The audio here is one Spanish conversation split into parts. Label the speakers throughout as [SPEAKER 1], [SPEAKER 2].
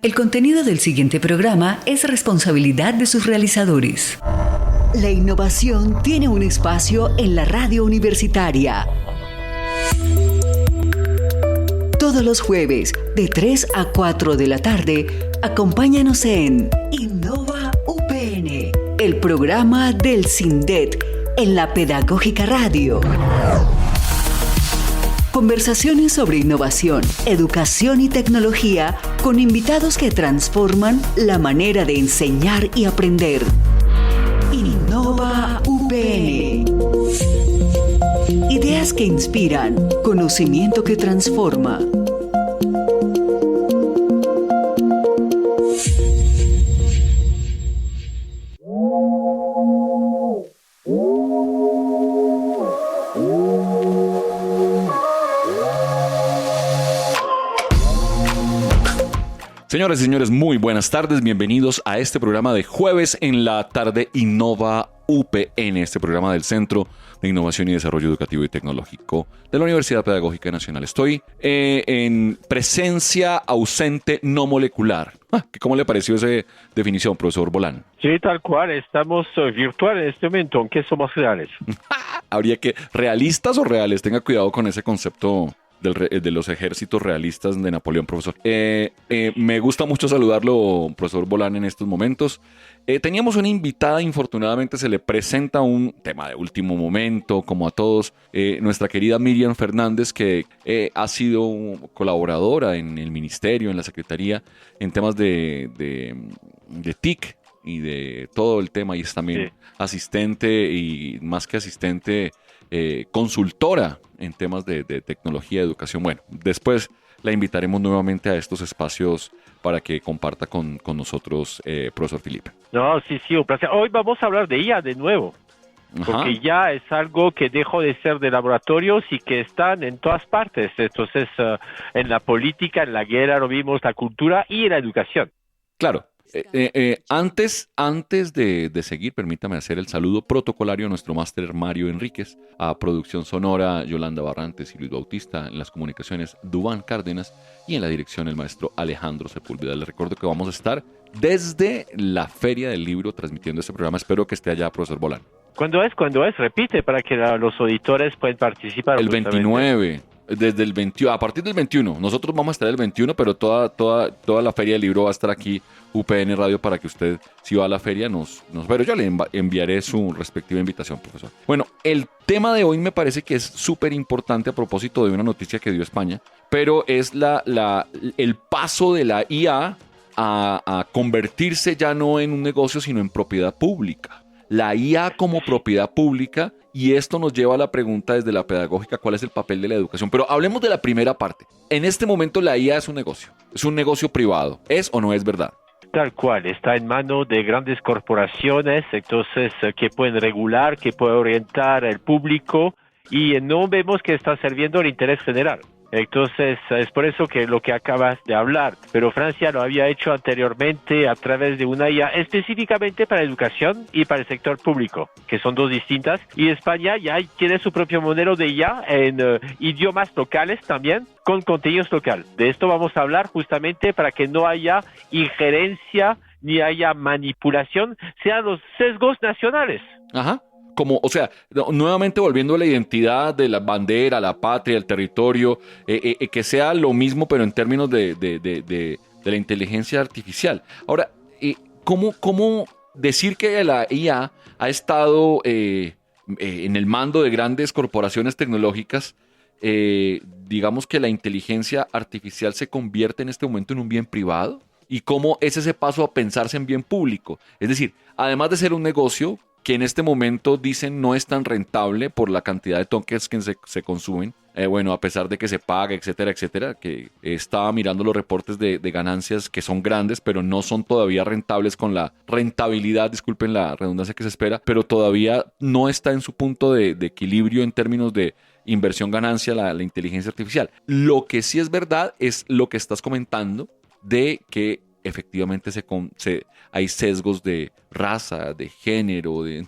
[SPEAKER 1] El contenido del siguiente programa es responsabilidad de sus realizadores. La innovación tiene un espacio en la radio universitaria. Todos los jueves, de 3 a 4 de la tarde, acompáñanos en Innova UPN, el programa del SINDET en la Pedagógica Radio. Conversaciones sobre innovación, educación y tecnología con invitados que transforman la manera de enseñar y aprender. Innova UPN. Ideas que inspiran, conocimiento que transforma.
[SPEAKER 2] Señoras y señores, muy buenas tardes. Bienvenidos a este programa de jueves en la tarde Innova UPN, este programa del Centro de Innovación y Desarrollo Educativo y Tecnológico de la Universidad Pedagógica Nacional. Estoy en presencia ausente no molecular. ¿Cómo le pareció esa definición, profesor Bolán?
[SPEAKER 3] Sí, tal cual. Estamos virtual en este momento, aunque somos reales.
[SPEAKER 2] Habría que, ¿realistas o reales? Tenga cuidado con ese concepto de los ejércitos realistas de Napoleón, profesor. Me gusta mucho saludarlo, profesor Bolán, en estos momentos. Teníamos una invitada, infortunadamente se le presenta un tema de último momento, como a todos, nuestra querida Miriam Fernández, que ha sido colaboradora en el ministerio, en la secretaría, en temas de TIC y de todo el tema, y es también asistente, y más que asistente, consultora en temas de tecnología y educación. Bueno, después la invitaremos nuevamente a estos espacios para que comparta con nosotros, profesor Felipe.
[SPEAKER 3] No, sí, un placer. Hoy vamos a hablar de IA de nuevo, porque ya es algo que dejó de ser de laboratorios y que están en todas partes. Entonces, en la política, en la guerra, lo vimos, la cultura y en la educación.
[SPEAKER 2] Claro. Antes de seguir, permítame hacer el saludo protocolario a nuestro máster Mario Enríquez, a producción sonora Yolanda Barrantes y Luis Bautista, en las comunicaciones Duván Cárdenas y en la dirección el maestro Alejandro Sepúlveda. Les recuerdo que vamos a estar desde la Feria del Libro transmitiendo este programa. Espero que esté allá, profesor Bolán.
[SPEAKER 3] ¿Cuándo es? Repite para que los auditores puedan participar.
[SPEAKER 2] El 29. Desde el 21, a partir del 21. Nosotros vamos a estar el 21, pero toda la Feria del Libro va a estar aquí, UPN Radio, para que usted, si va a la feria, pero yo le enviaré su respectiva invitación, profesor. Bueno, el tema de hoy me parece que es súper importante a propósito de una noticia que dio España, pero es el paso de la IA a convertirse ya no en un negocio, sino en propiedad pública. La IA como propiedad pública, y esto nos lleva a la pregunta desde la pedagógica: ¿cuál es el papel de la educación? Pero hablemos de la primera parte. En este momento la IA es un negocio privado. ¿Es o no es verdad?
[SPEAKER 3] Tal cual, está en manos de grandes corporaciones, entonces que pueden regular, que pueden orientar al público, y no vemos que está sirviendo el interés general. Entonces, es por eso que lo que acabas de hablar, pero Francia lo había hecho anteriormente a través de una IA específicamente para educación y para el sector público, que son dos distintas, y España ya tiene su propio modelo de IA en idiomas locales también, con contenidos local. De esto vamos a hablar justamente para que no haya injerencia ni haya manipulación, sean los sesgos nacionales.
[SPEAKER 2] Ajá. Nuevamente volviendo a la identidad de la bandera, la patria, el territorio, que sea lo mismo, pero en términos de la inteligencia artificial. Ahora, ¿cómo decir que la IA ha estado en el mando de grandes corporaciones tecnológicas? Digamos que la inteligencia artificial se convierte en este momento en un bien privado. ¿Y cómo es ese paso a pensarse en bien público? Es decir, además de ser un negocio que en este momento dicen no es tan rentable por la cantidad de tokens que se consumen, a pesar de que se paga, etcétera, etcétera, que estaba mirando los reportes de ganancias que son grandes, pero no son todavía rentables con la rentabilidad, disculpen la redundancia, que se espera, pero todavía no está en su punto de equilibrio en términos de inversión-ganancia la inteligencia artificial. Lo que sí es verdad es lo que estás comentando, de que efectivamente hay sesgos de raza, de género, de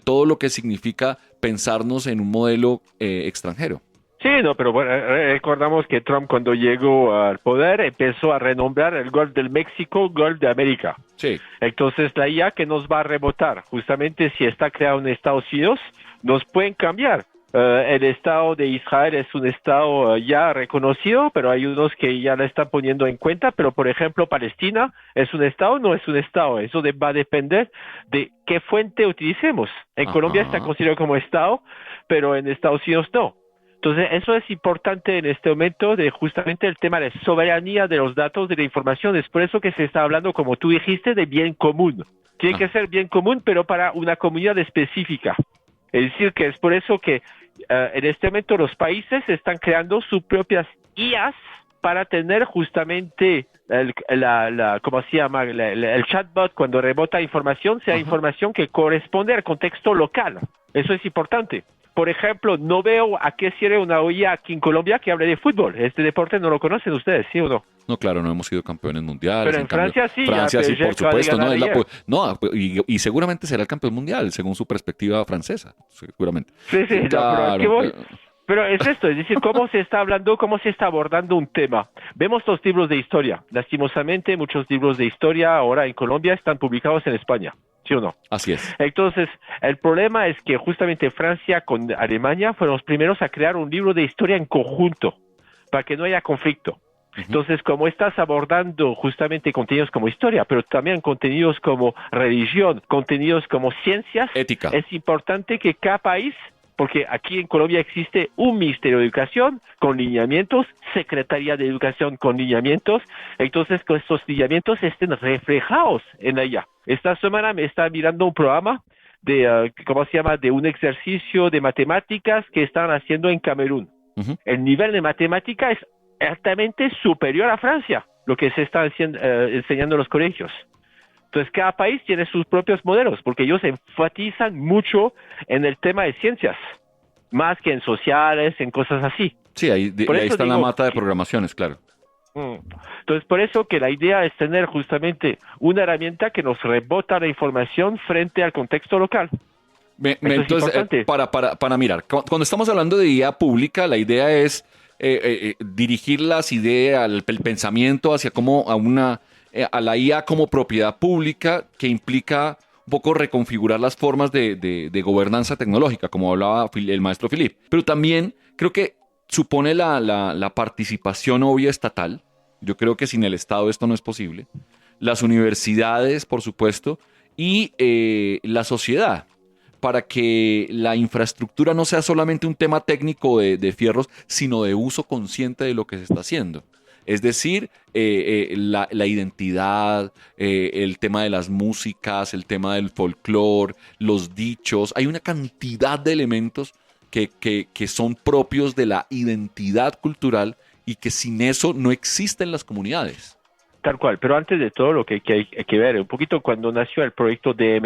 [SPEAKER 2] todo lo que significa pensarnos en un modelo extranjero.
[SPEAKER 3] Sí, no, pero bueno, recordamos que Trump cuando llegó al poder empezó a renombrar el Golfo del México, Golfo de América.
[SPEAKER 2] Sí.
[SPEAKER 3] Entonces la IA que nos va a rebotar, justamente si está creado en Estados Unidos, nos pueden cambiar. El Estado de Israel es un Estado ya reconocido, pero hay unos que ya lo están poniendo en cuenta, pero por ejemplo Palestina es un Estado o no es un Estado, eso va a depender de qué fuente utilicemos. En Colombia está considerado como Estado, pero en Estados Unidos no. Entonces, eso es importante en este momento de justamente el tema de soberanía de los datos, de la información. Es por eso que se está hablando, como tú dijiste, de bien común. Tiene que ser bien común, pero para una comunidad específica. Es decir, que es por eso que en este momento los países están creando sus propias IAs para tener justamente ¿cómo se llama? El chatbot cuando rebota información, sea información que corresponde al contexto local. Eso es importante. Por ejemplo, no veo a qué sirve una olla aquí en Colombia que hable de fútbol. Este deporte no lo conocen ustedes, ¿sí o no?
[SPEAKER 2] No, claro, no hemos sido campeones mundiales.
[SPEAKER 3] Pero en Francia sí.
[SPEAKER 2] Francia sí, por supuesto.
[SPEAKER 3] No,
[SPEAKER 2] y seguramente será el campeón mundial, según su perspectiva francesa, seguramente.
[SPEAKER 3] Sí,
[SPEAKER 2] Claro,
[SPEAKER 3] pero es esto, es decir, cómo se está hablando, cómo se está abordando un tema. Vemos los libros de historia. Lastimosamente, muchos libros de historia ahora en Colombia están publicados en España. ¿Sí o no?
[SPEAKER 2] Así es.
[SPEAKER 3] Entonces, el problema es que justamente Francia con Alemania fueron los primeros a crear un libro de historia en conjunto, para que no haya conflicto. Entonces, como estás abordando justamente contenidos como historia, pero también contenidos como religión, contenidos como ciencias,
[SPEAKER 2] ética,
[SPEAKER 3] es importante que cada país, porque aquí en Colombia existe un Ministerio de Educación con lineamientos, Secretaría de Educación con lineamientos, entonces que estos lineamientos estén reflejados en ella. Esta semana me está mirando un programa de, ¿cómo se llama?, de un ejercicio de matemáticas que están haciendo en Camerún. El nivel de matemática es altamente superior a Francia, lo que se está enseñando en los colegios. Entonces, cada país tiene sus propios modelos, porque ellos enfatizan mucho en el tema de ciencias, más que en sociales, en cosas así.
[SPEAKER 2] Sí, ahí está la mata de programaciones, claro.
[SPEAKER 3] Entonces, por eso que la idea es tener justamente una herramienta que nos rebota la información frente al contexto local.
[SPEAKER 2] Entonces, para mirar, cuando estamos hablando de IA pública, la idea es dirigir las ideas, el pensamiento hacia a la IA como propiedad pública, que implica un poco reconfigurar las formas de gobernanza tecnológica, como hablaba el maestro Philippe. Pero también creo que supone la participación obvia estatal. Yo creo que sin el Estado esto no es posible. Las universidades, por supuesto, y la sociedad, para que la infraestructura no sea solamente un tema técnico de fierros, sino de uso consciente de lo que se está haciendo. Es decir, la identidad, el tema de las músicas, el tema del folclore, los dichos. Hay una cantidad de elementos que son propios de la identidad cultural y que sin eso no existen las comunidades.
[SPEAKER 3] Tal cual, pero antes de todo lo que hay que ver, un poquito cuando nació el proyecto de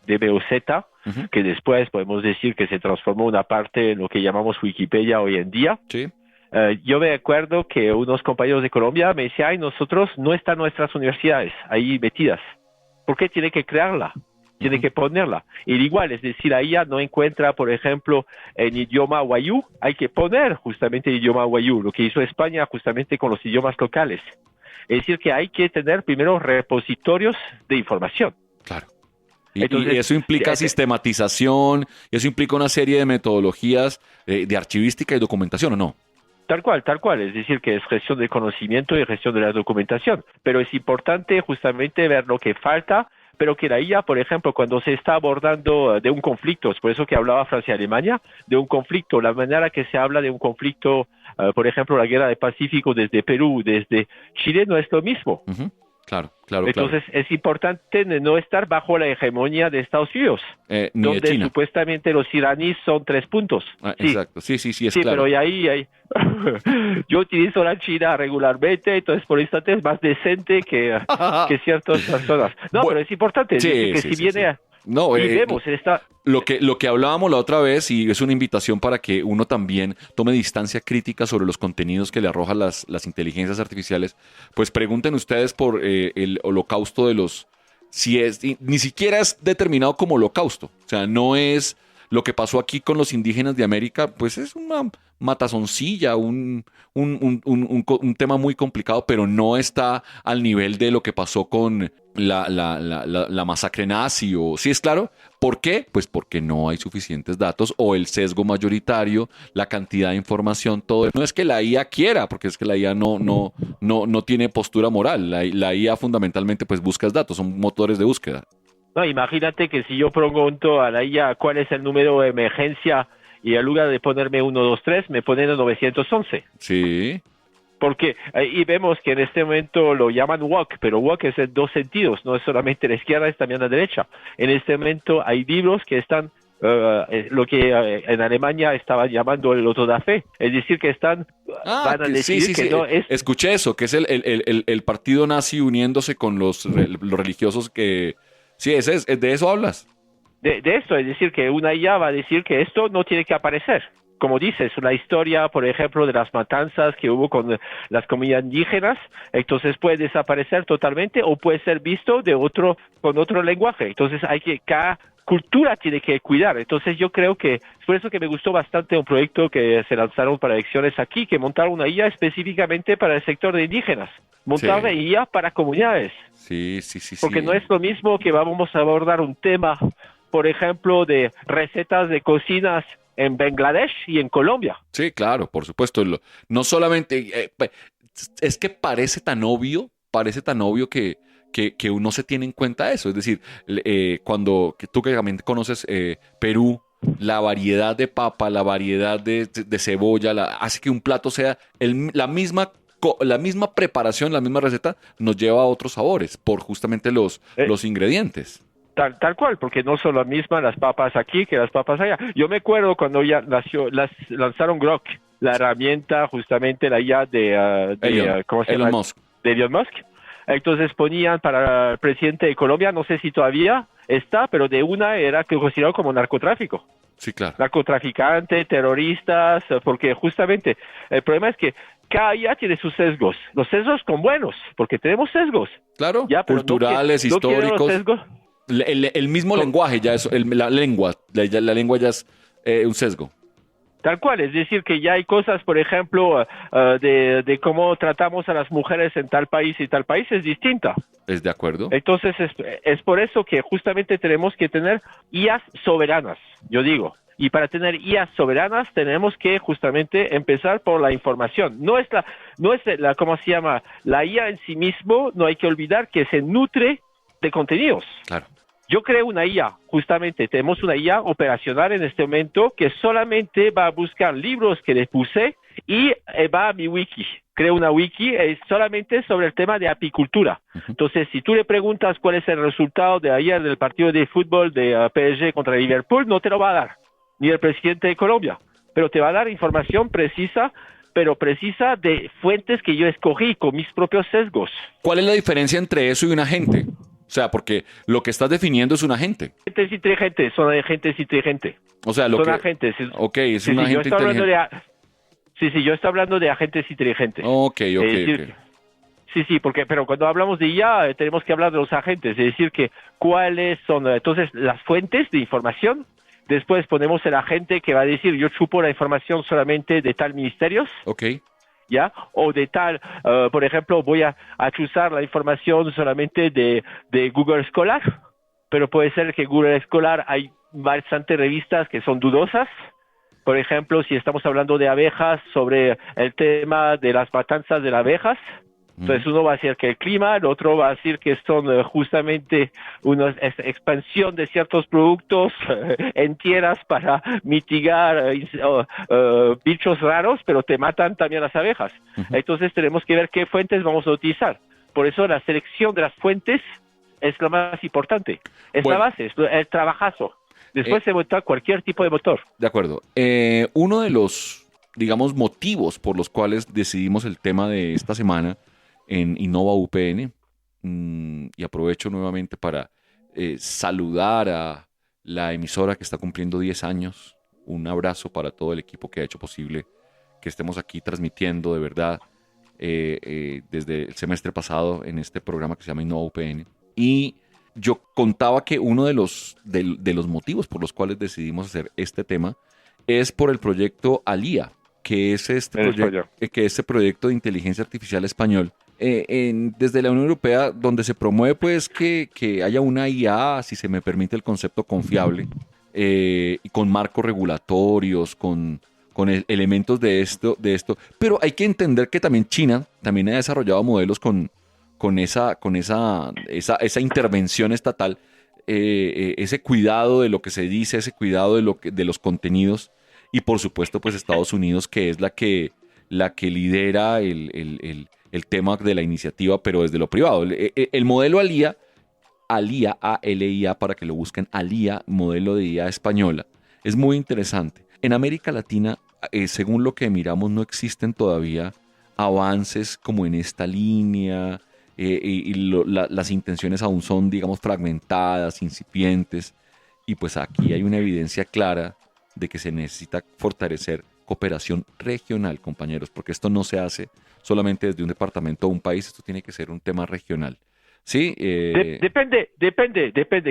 [SPEAKER 3] DMOZ, que después podemos decir que se transformó una parte en lo que llamamos Wikipedia hoy en día.
[SPEAKER 2] Sí.
[SPEAKER 3] Yo me acuerdo que unos compañeros de Colombia me decían, nosotros no están nuestras universidades ahí metidas. ¿Por qué tiene que crearla? Tiene que ponerla. Y igual, es decir, ahí ya no encuentra, por ejemplo, en idioma wayú, hay que poner justamente el idioma wayú, lo que hizo España justamente con los idiomas locales. Es decir, que hay que tener primero repositorios de información.
[SPEAKER 2] Claro. Y eso implica sistematización, eso implica una serie de metodologías de archivística y documentación, ¿o no?
[SPEAKER 3] Tal cual. Es decir, que es gestión de conocimiento y gestión de la documentación. Pero es importante justamente ver lo que falta, pero que la IA, por ejemplo, cuando se está abordando de un conflicto, es por eso que hablaba Francia y Alemania, de un conflicto, la manera que se habla de un conflicto, por ejemplo, la guerra del Pacífico desde Perú, desde Chile, no es lo mismo.
[SPEAKER 2] Claro.
[SPEAKER 3] Entonces es importante no estar bajo la hegemonía de Estados Unidos,
[SPEAKER 2] ni
[SPEAKER 3] donde
[SPEAKER 2] de China.
[SPEAKER 3] Supuestamente los iraníes son 3 puntos.
[SPEAKER 2] Sí. Exacto, sí, es claro.
[SPEAKER 3] Pero ahí yo utilizo la China regularmente, entonces por instante es más decente que ciertas personas. No, pero es importante, si viene...
[SPEAKER 2] No, lo que hablábamos la otra vez, y es una invitación para que uno también tome distancia crítica sobre los contenidos que le arrojan las inteligencias artificiales, pues pregunten ustedes por el holocausto de los... ni siquiera es determinado como holocausto, o sea, no es lo que pasó aquí con los indígenas de América, pues es una matazoncilla, un tema muy complicado, pero no está al nivel de lo que pasó con la masacre nazi. O, ¿sí es claro? ¿Por qué? Pues porque no hay suficientes datos o el sesgo mayoritario, la cantidad de información, todo. No es que la IA quiera, porque es que la IA no tiene postura moral. La IA fundamentalmente pues busca datos, son motores de búsqueda.
[SPEAKER 3] No, imagínate que si yo pregunto a la IA cuál es el número de emergencia y en lugar de ponerme 123 me ponen el 911.
[SPEAKER 2] Sí.
[SPEAKER 3] Porque ahí vemos que en este momento lo llaman WOC, pero WOC es en dos sentidos, no es solamente la izquierda, es también la derecha. En este momento hay libros que están, lo que en Alemania estaban llamando el autodafé, es decir, que están, van a decir que no es...
[SPEAKER 2] Escuché eso, que es el partido nazi uniéndose con los religiosos que... Sí, de eso hablas.
[SPEAKER 3] De esto, es decir, que una IA va a decir que esto no tiene que aparecer. Como dices, una historia, por ejemplo, de las matanzas que hubo con las comunidades indígenas, entonces puede desaparecer totalmente o puede ser visto con otro lenguaje. Entonces cada cultura tiene que cuidar. Entonces yo creo que es por eso que me gustó bastante un proyecto que se lanzaron para elecciones aquí, que montaron una IA específicamente para el sector de indígenas. Montar una IA para comunidades.
[SPEAKER 2] Sí.
[SPEAKER 3] Porque no es lo mismo que vamos a abordar un tema, por ejemplo, de recetas de cocinas en Bangladesh y en Colombia.
[SPEAKER 2] Sí, claro, por supuesto. No solamente, es que parece tan obvio que uno se tiene en cuenta eso. Es decir, cuando tú que también conoces Perú, la variedad de papa, la variedad de cebolla, hace que un plato sea la misma preparación, la misma receta, nos lleva a otros sabores por justamente los ingredientes.
[SPEAKER 3] Tal cual, porque no son las mismas las papas aquí que las papas allá. Yo me acuerdo cuando ya lanzaron Grok, la herramienta justamente la IA ¿cómo se llama?
[SPEAKER 2] Elon Musk.
[SPEAKER 3] De Elon Musk. Entonces ponían para el presidente de Colombia, no sé si todavía está, pero de una era que considerado como narcotráfico.
[SPEAKER 2] Sí, claro.
[SPEAKER 3] Narcotraficante, terroristas, porque justamente el problema es que cada IA tiene sus sesgos. Los sesgos son buenos, porque tenemos sesgos.
[SPEAKER 2] Claro, ya, culturales, históricos. El mismo lenguaje, ya es la lengua ya es un sesgo.
[SPEAKER 3] Tal cual, es decir, que ya hay cosas, por ejemplo, de cómo tratamos a las mujeres en tal país y tal país es distinta.
[SPEAKER 2] ¿Es de acuerdo?
[SPEAKER 3] Entonces, es por eso que justamente tenemos que tener IAs soberanas, yo digo. Y para tener IAs soberanas tenemos que justamente empezar por la información. No es la ¿cómo se llama? La IA en sí mismo, no hay que olvidar que se nutre de contenidos.
[SPEAKER 2] Claro.
[SPEAKER 3] Yo creo una IA, justamente, tenemos una IA operacional en este momento que solamente va a buscar libros que le puse y va a mi wiki. Creo una wiki solamente sobre el tema de apicultura. Entonces, si tú le preguntas cuál es el resultado de ayer del partido de fútbol de PSG contra Liverpool, no te lo va a dar, ni el presidente de Colombia, pero te va a dar información precisa, pero precisa de fuentes que yo escogí con mis propios sesgos.
[SPEAKER 2] ¿Cuál es la diferencia entre eso y un agente? O sea, porque lo que estás definiendo es un agente.
[SPEAKER 3] Agentes inteligentes, son agentes inteligentes.
[SPEAKER 2] O sea,
[SPEAKER 3] son agentes.
[SPEAKER 2] Ok, es un agente inteligente.
[SPEAKER 3] Yo estoy hablando de agentes inteligentes.
[SPEAKER 2] Ok.
[SPEAKER 3] Sí, pero cuando hablamos de IA tenemos que hablar de los agentes, es decir, que cuáles son entonces las fuentes de información. Después ponemos el agente que va a decir, yo chupo la información solamente de tal ministerios.
[SPEAKER 2] Ok.
[SPEAKER 3] ¿Ya? O de tal, por ejemplo, voy a chuzar la información solamente de Google Scholar, pero puede ser que Google Scholar hay bastantes revistas que son dudosas. Por ejemplo, si estamos hablando de abejas, sobre el tema de las matanzas de las abejas, entonces uno va a decir que el clima, el otro va a decir que son justamente una expansión de ciertos productos en tierras para mitigar bichos raros, pero te matan también las abejas. Entonces tenemos que ver qué fuentes vamos a utilizar. Por eso la selección de las fuentes es lo más importante. Es la base, es el trabajazo. Después se monta cualquier tipo de motor.
[SPEAKER 2] De acuerdo. Uno de los, digamos, motivos por los cuales decidimos el tema de esta semana en Innova UPN, y aprovecho nuevamente para saludar a la emisora que está cumpliendo 10 años. Un abrazo para todo el equipo que ha hecho posible que estemos aquí transmitiendo de verdad desde el semestre pasado en este programa que se llama Innova UPN. Y yo contaba que uno de los motivos por los cuales decidimos hacer este tema es por el proyecto ALIA, que es este proyecto de inteligencia artificial español desde la Unión Europea, donde se promueve pues que haya una IA, si se me permite el concepto, confiable, y con marcos regulatorios, con elementos de esto. Pero hay que entender que también China también ha desarrollado modelos con esa intervención estatal, ese cuidado de lo que se dice, ese cuidado de los contenidos, y por supuesto pues Estados Unidos, que es la que lidera el tema de la iniciativa, pero desde lo privado. El modelo ALIA, A-L-I-A, para que lo busquen, ALIA, modelo de IA española, es muy interesante. En América Latina, según lo que miramos, no existen todavía avances como en esta línea, las intenciones aún son, digamos, fragmentadas, incipientes, y pues aquí hay una evidencia clara de que se necesita fortalecer cooperación regional, compañeros, porque esto no se hace solamente desde un departamento o un país, esto tiene que ser un tema regional. Sí,
[SPEAKER 3] depende,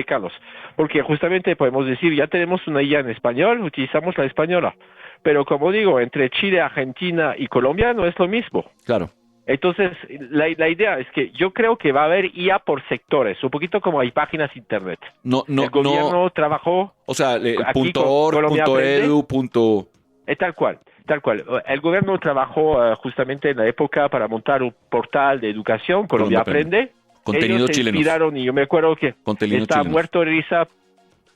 [SPEAKER 3] Carlos, porque justamente podemos decir, ya tenemos una IA en español, utilizamos la española, pero como digo, entre Chile, Argentina y Colombia no es lo mismo.
[SPEAKER 2] Claro.
[SPEAKER 3] Entonces, la idea es que yo creo que va a haber IA por sectores, un poquito como hay páginas internet. El gobierno trabajó...
[SPEAKER 2] O sea, .org, .edu,
[SPEAKER 3] Tal cual. El gobierno trabajó justamente en la época para montar un portal de educación, Colombia Aprende.
[SPEAKER 2] Contenidos
[SPEAKER 3] chilenos. Se
[SPEAKER 2] chilenos.
[SPEAKER 3] inspiraron, y yo me acuerdo que está muerto de risa.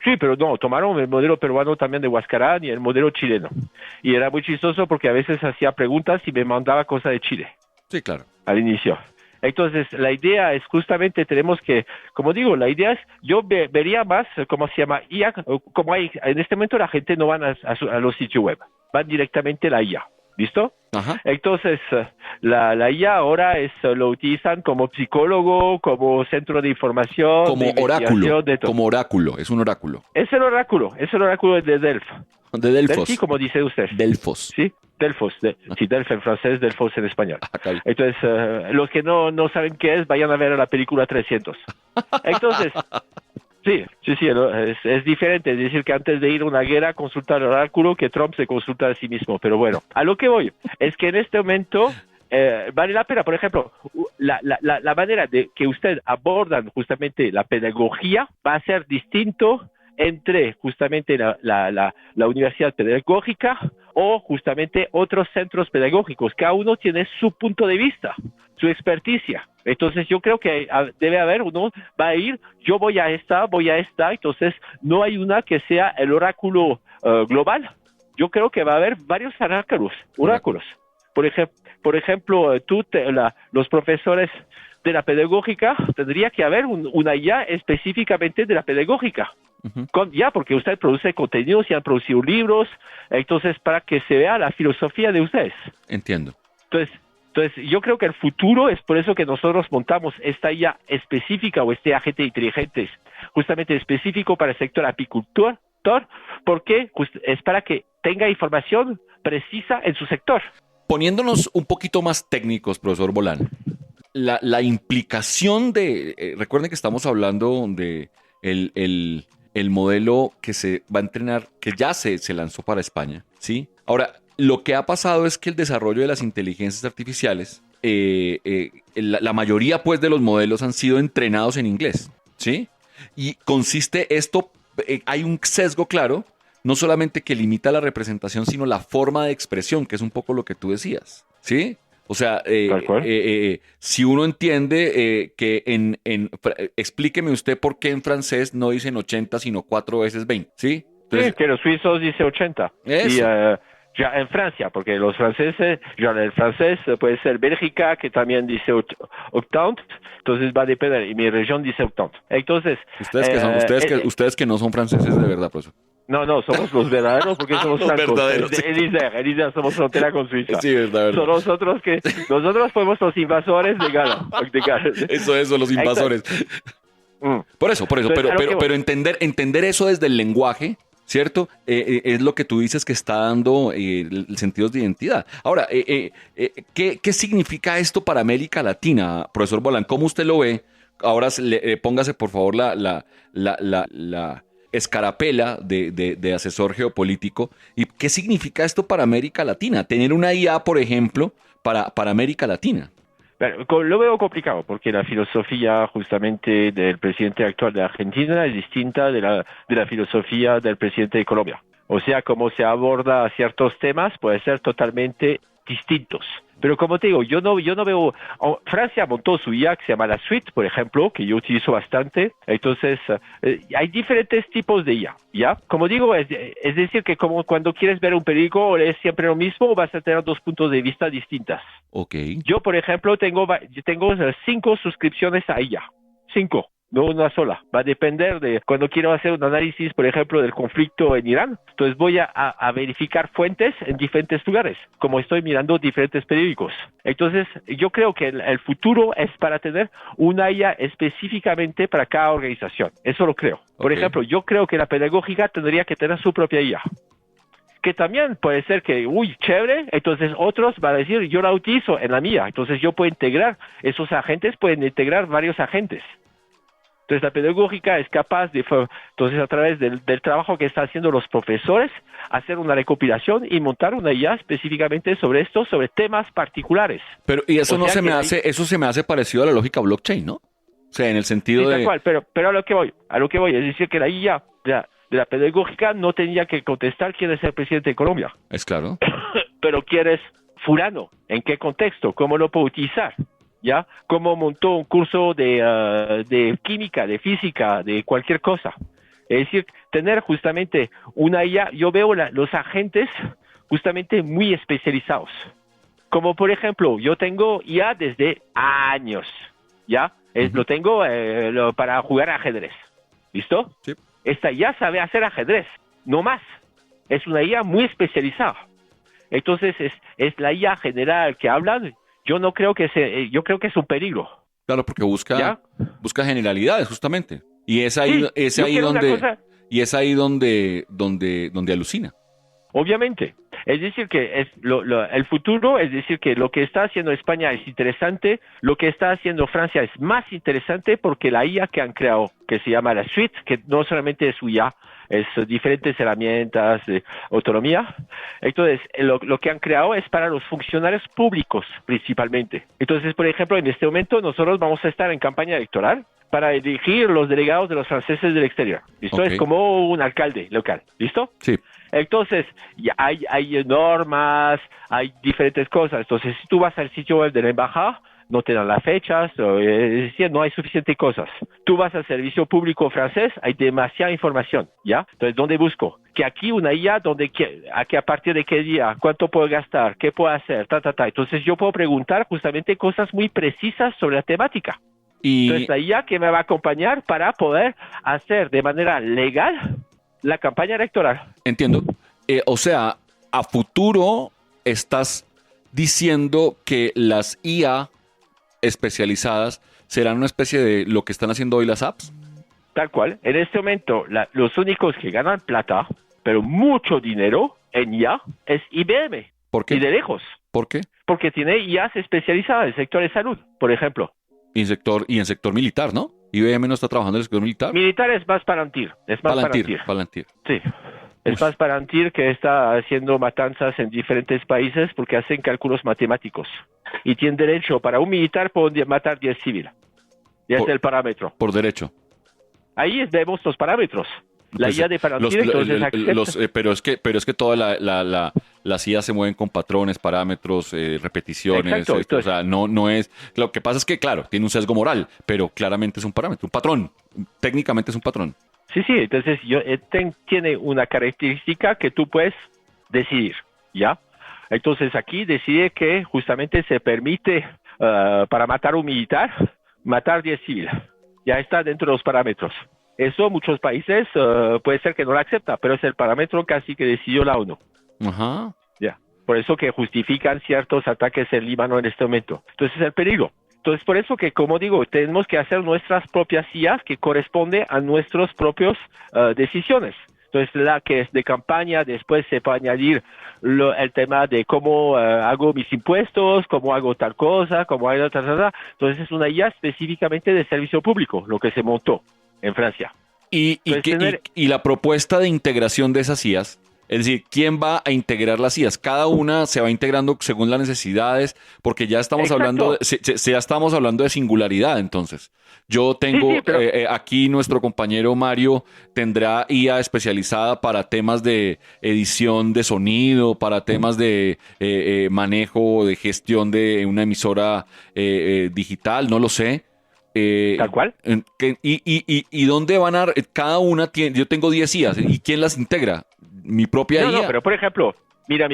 [SPEAKER 3] Sí, pero no, tomaron el modelo peruano también de Huascarán y el modelo chileno. Y era muy chistoso porque a veces hacía preguntas y me mandaba cosas de Chile.
[SPEAKER 2] Sí, claro.
[SPEAKER 3] Al inicio. Entonces, la idea es justamente, tenemos que, como digo, la idea es, yo vería más, ¿cómo se llama? IA, como hay, en este momento la gente no van a los sitios web, van directamente a la IA, ¿listo?
[SPEAKER 2] Ajá.
[SPEAKER 3] Entonces, la IA ahora lo utilizan como psicólogo, como centro de información,
[SPEAKER 2] como oráculo, como oráculo, es un oráculo.
[SPEAKER 3] Es el oráculo de Delph.
[SPEAKER 2] De Delfos.
[SPEAKER 3] Delphi, como dice usted.
[SPEAKER 2] Delfos.
[SPEAKER 3] Sí, Delfos. Sí, Delph en francés, Delfos en español.
[SPEAKER 2] Okay.
[SPEAKER 3] Entonces, los que no saben qué es, vayan a ver la película 300. Entonces, sí, es diferente. Es decir, que antes de ir a una guerra, consultar al oráculo, que Trump se consulta a sí mismo. Pero bueno, a lo que voy es que en este momento vale la pena, por ejemplo, la manera de que usted abordan justamente la pedagogía va a ser distinto entre justamente la universidad pedagógica o justamente otros centros pedagógicos. Cada uno tiene su punto de vista, su experticia. Entonces yo creo que debe haber uno, va a ir, yo voy a esta, entonces no hay una que sea el oráculo global. Yo creo que va a haber varios oráculos. Por ejemplo, los profesores de la pedagógica, tendría que haber una IA específicamente de la pedagógica. Uh-huh. Porque usted produce contenidos y han producido libros, entonces para que se vea la filosofía de ustedes.
[SPEAKER 2] Entiendo.
[SPEAKER 3] Entonces yo creo que el futuro es por eso que nosotros montamos esta IA específica o este agente inteligente justamente específico para el sector apicultor, porque es para que tenga información precisa en su sector.
[SPEAKER 2] Poniéndonos un poquito más técnicos, profesor Bolán, la implicación de, recuerden que estamos hablando de el modelo que se va a entrenar, que ya se lanzó para España, ¿sí? Ahora, lo que ha pasado es que el desarrollo de las inteligencias artificiales, la mayoría pues de los modelos han sido entrenados en inglés, ¿sí? Y consiste esto, hay un sesgo claro, no solamente que limita la representación, sino la forma de expresión, que es un poco lo que tú decías, ¿sí? O sea, si uno entiende que explíqueme usted por qué en francés no dicen 80, sino 4 veces 20, ¿sí? Entonces,
[SPEAKER 3] sí, que los suizos dicen 80.
[SPEAKER 2] Eso.
[SPEAKER 3] Y ya en Francia, porque los franceses, ya el francés puede ser Bélgica, que también dice 80, entonces va a depender, y mi región dice 80. Entonces...
[SPEAKER 2] Ustedes que no son franceses de verdad, profesor.
[SPEAKER 3] No, somos los verdaderos porque somos
[SPEAKER 2] los
[SPEAKER 3] francos.
[SPEAKER 2] Verdaderos.
[SPEAKER 3] Elisa, somos frontera con Suiza.
[SPEAKER 2] Sí, verdad.
[SPEAKER 3] Son nosotros fuimos los invasores de Ghana.
[SPEAKER 2] Eso, los invasores. Por eso,
[SPEAKER 3] Entonces,
[SPEAKER 2] pero entender eso desde el lenguaje, ¿cierto? Es lo que tú dices que está dando sentidos de identidad. Ahora, ¿qué significa esto para América Latina, profesor Bolán? ¿Cómo usted lo ve ahora póngase por favor la escarapela de asesor geopolítico. ¿Y qué significa esto para América Latina? Tener una IA, por ejemplo, para América Latina.
[SPEAKER 3] Lo veo complicado porque la filosofía justamente del presidente actual de Argentina es distinta de la filosofía del presidente de Colombia. O sea, cómo se aborda ciertos temas puede ser totalmente distintos. Pero como te digo, yo no veo... Francia montó su IA que se llama la Suite, por ejemplo, que yo utilizo bastante. Entonces, hay diferentes tipos de IA, ¿ya? Como digo, es decir, que como cuando quieres ver un periódico, es siempre lo mismo o vas a tener dos puntos de vista distintas.
[SPEAKER 2] Okay.
[SPEAKER 3] Yo, por ejemplo, tengo 5 suscripciones a IA. 5. No una sola. Va a depender de cuando quiero hacer un análisis, por ejemplo, del conflicto en Irán. Entonces voy a verificar fuentes en diferentes lugares, como estoy mirando diferentes periódicos. Entonces yo creo que el futuro es para tener una IA específicamente para cada organización. Eso lo creo. Por ejemplo, yo creo que la pedagógica tendría que tener su propia IA. Que también puede ser que, chévere, entonces otros van a decir, yo la utilizo en la mía. Entonces yo puedo integrar, esos agentes pueden integrar varios agentes. Entonces la pedagógica es capaz de, entonces a través del trabajo que están haciendo los profesores, hacer una recopilación y montar una IA específicamente sobre temas particulares.
[SPEAKER 2] Pero y eso eso se me hace parecido a la lógica blockchain, ¿no? O sea, en el sentido de...
[SPEAKER 3] Tal cual, pero a lo que voy, es decir que la IA de la pedagógica no tenía que contestar quién es el presidente de Colombia.
[SPEAKER 2] Es claro.
[SPEAKER 3] Pero quién es fulano, en qué contexto, cómo lo puedo utilizar. ¿Ya? Cómo montó un curso de química, de física, de cualquier cosa. Es decir, tener justamente una IA, yo veo los agentes justamente muy especializados. Como por ejemplo, yo tengo IA desde años, ¿ya? Lo tengo para jugar ajedrez. ¿Listo?
[SPEAKER 2] Sí.
[SPEAKER 3] Esta IA sabe hacer ajedrez, no más. Es una IA muy especializada. Entonces, es la IA general que hablan. Yo creo que es un peligro.
[SPEAKER 2] Claro, porque busca generalidades, justamente. Y es ahí, donde alucina.
[SPEAKER 3] Obviamente. Es decir, que el futuro, es decir, que lo que está haciendo España es interesante, lo que está haciendo Francia es más interesante porque la IA que han creado, que se llama la Suite, que no solamente es su IA, es diferentes herramientas de autonomía. Entonces, lo que han creado es para los funcionarios públicos, principalmente. Entonces, por ejemplo, en este momento nosotros vamos a estar en campaña electoral para elegir los delegados de los franceses del exterior. ¿Listo? Okay. Es como un alcalde local. ¿Listo?
[SPEAKER 2] Sí.
[SPEAKER 3] Entonces, ya hay normas, hay diferentes cosas. Entonces, si tú vas al sitio web de la embajada, no te dan las fechas, es decir, no hay suficientes cosas. Tú vas al servicio público francés, hay demasiada información, ¿ya? Entonces, ¿dónde busco? Que aquí una IA, a partir de qué día, cuánto puedo gastar, qué puedo hacer, Entonces, yo puedo preguntar justamente cosas muy precisas sobre la temática. Entonces, la IA que me va a acompañar para poder hacer de manera legal la campaña electoral.
[SPEAKER 2] Entiendo. O sea, a futuro estás diciendo que las IA especializadas serán una especie de lo que están haciendo hoy las apps.
[SPEAKER 3] Tal cual. En este momento, los únicos que ganan plata, pero mucho dinero en IA, es IBM.
[SPEAKER 2] ¿Por qué?
[SPEAKER 3] Y de lejos.
[SPEAKER 2] ¿Por qué?
[SPEAKER 3] Porque tiene IAs especializadas en el sector de salud, por ejemplo.
[SPEAKER 2] Y en sector militar, ¿no? IBM no está trabajando en el sector militar.
[SPEAKER 3] Militar es más Palantir.
[SPEAKER 2] Palantir.
[SPEAKER 3] Sí. Es más Palantir, que está haciendo matanzas en diferentes países porque hacen cálculos matemáticos. Y tienen derecho, para un militar, pueden matar 10 civiles. Y ese es el parámetro.
[SPEAKER 2] Por derecho.
[SPEAKER 3] Ahí vemos los parámetros. La IA de Palantir,
[SPEAKER 2] pero es que toda las IA se mueven con patrones, parámetros, repeticiones.
[SPEAKER 3] Exacto,
[SPEAKER 2] o sea, no es... Lo que pasa es que, claro, tiene un sesgo moral, pero claramente es un parámetro, un patrón. Técnicamente es un patrón.
[SPEAKER 3] Sí, entonces tiene una característica que tú puedes decidir, ¿ya? Entonces aquí decide que justamente se permite para matar a un militar, matar 10 civiles. Ya está dentro de los parámetros. Eso muchos países puede ser que no lo acepta, pero es el parámetro casi que decidió la ONU.
[SPEAKER 2] Ajá.
[SPEAKER 3] Ya. Por eso que justifican ciertos ataques en Líbano en este momento. Entonces es el peligro. Entonces, por eso que, como digo, tenemos que hacer nuestras propias IAs que corresponden a nuestras propias decisiones. Entonces, la que es de campaña, después se puede añadir el tema de cómo hago mis impuestos, cómo hago tal cosa, cómo hago tal cosa. Entonces, es una IA específicamente de servicio público, lo que se montó en Francia.
[SPEAKER 2] Y la propuesta de integración de esas IAs, es decir, ¿quién va a integrar las IAs? Cada una se va integrando según las necesidades, porque ya estamos hablando ya estamos hablando de singularidad, entonces. Yo tengo aquí nuestro compañero Mario tendrá IA especializada para temas de edición de sonido, para temas de manejo, de gestión de una emisora digital, no lo sé.
[SPEAKER 3] Tal cual.
[SPEAKER 2] ¿Y dónde van a...? Cada una tiene... Yo tengo 10 IAs. ¿Y quién las integra? ¿Mi propia IA?
[SPEAKER 3] No, pero por ejemplo, mira.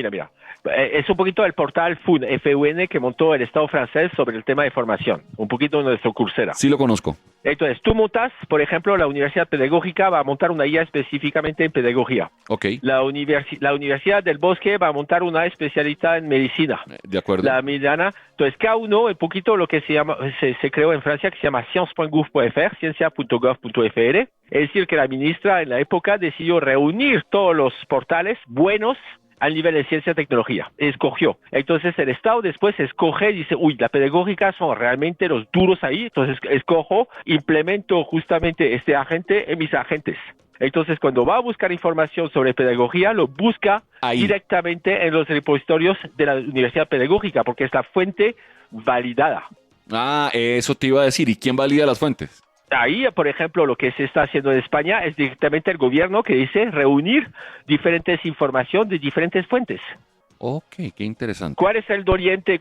[SPEAKER 3] Es un poquito el portal FUN, F-U-N, que montó el Estado francés sobre el tema de formación. Un poquito nuestro Coursera.
[SPEAKER 2] Sí, lo conozco.
[SPEAKER 3] Entonces, tú montas, por ejemplo, la Universidad Pedagógica va a montar una IA específicamente en pedagogía.
[SPEAKER 2] Ok.
[SPEAKER 3] La Universidad del Bosque va a montar una especialista en medicina.
[SPEAKER 2] De acuerdo.
[SPEAKER 3] La Milana. Entonces, cada uno, un poquito lo que se creó en Francia, que se llama science.gouv.fr, ciencia.gov.fr. Es decir, que la ministra en la época decidió reunir todos los portales buenos al nivel de ciencia y tecnología. Escogió. Entonces el Estado después escoge y dice, la pedagógica son realmente los duros ahí. Entonces escojo, implemento justamente este agente en mis agentes. Entonces cuando va a buscar información sobre pedagogía, lo busca ahí directamente en los repositorios de la Universidad Pedagógica, porque es la fuente validada.
[SPEAKER 2] Eso te iba a decir. ¿Y quién valida las fuentes?
[SPEAKER 3] Ahí, por ejemplo, lo que se está haciendo en España es directamente el gobierno que dice reunir diferentes información de diferentes fuentes.
[SPEAKER 2] Ok, qué interesante.
[SPEAKER 3] ¿Cuál es el doriente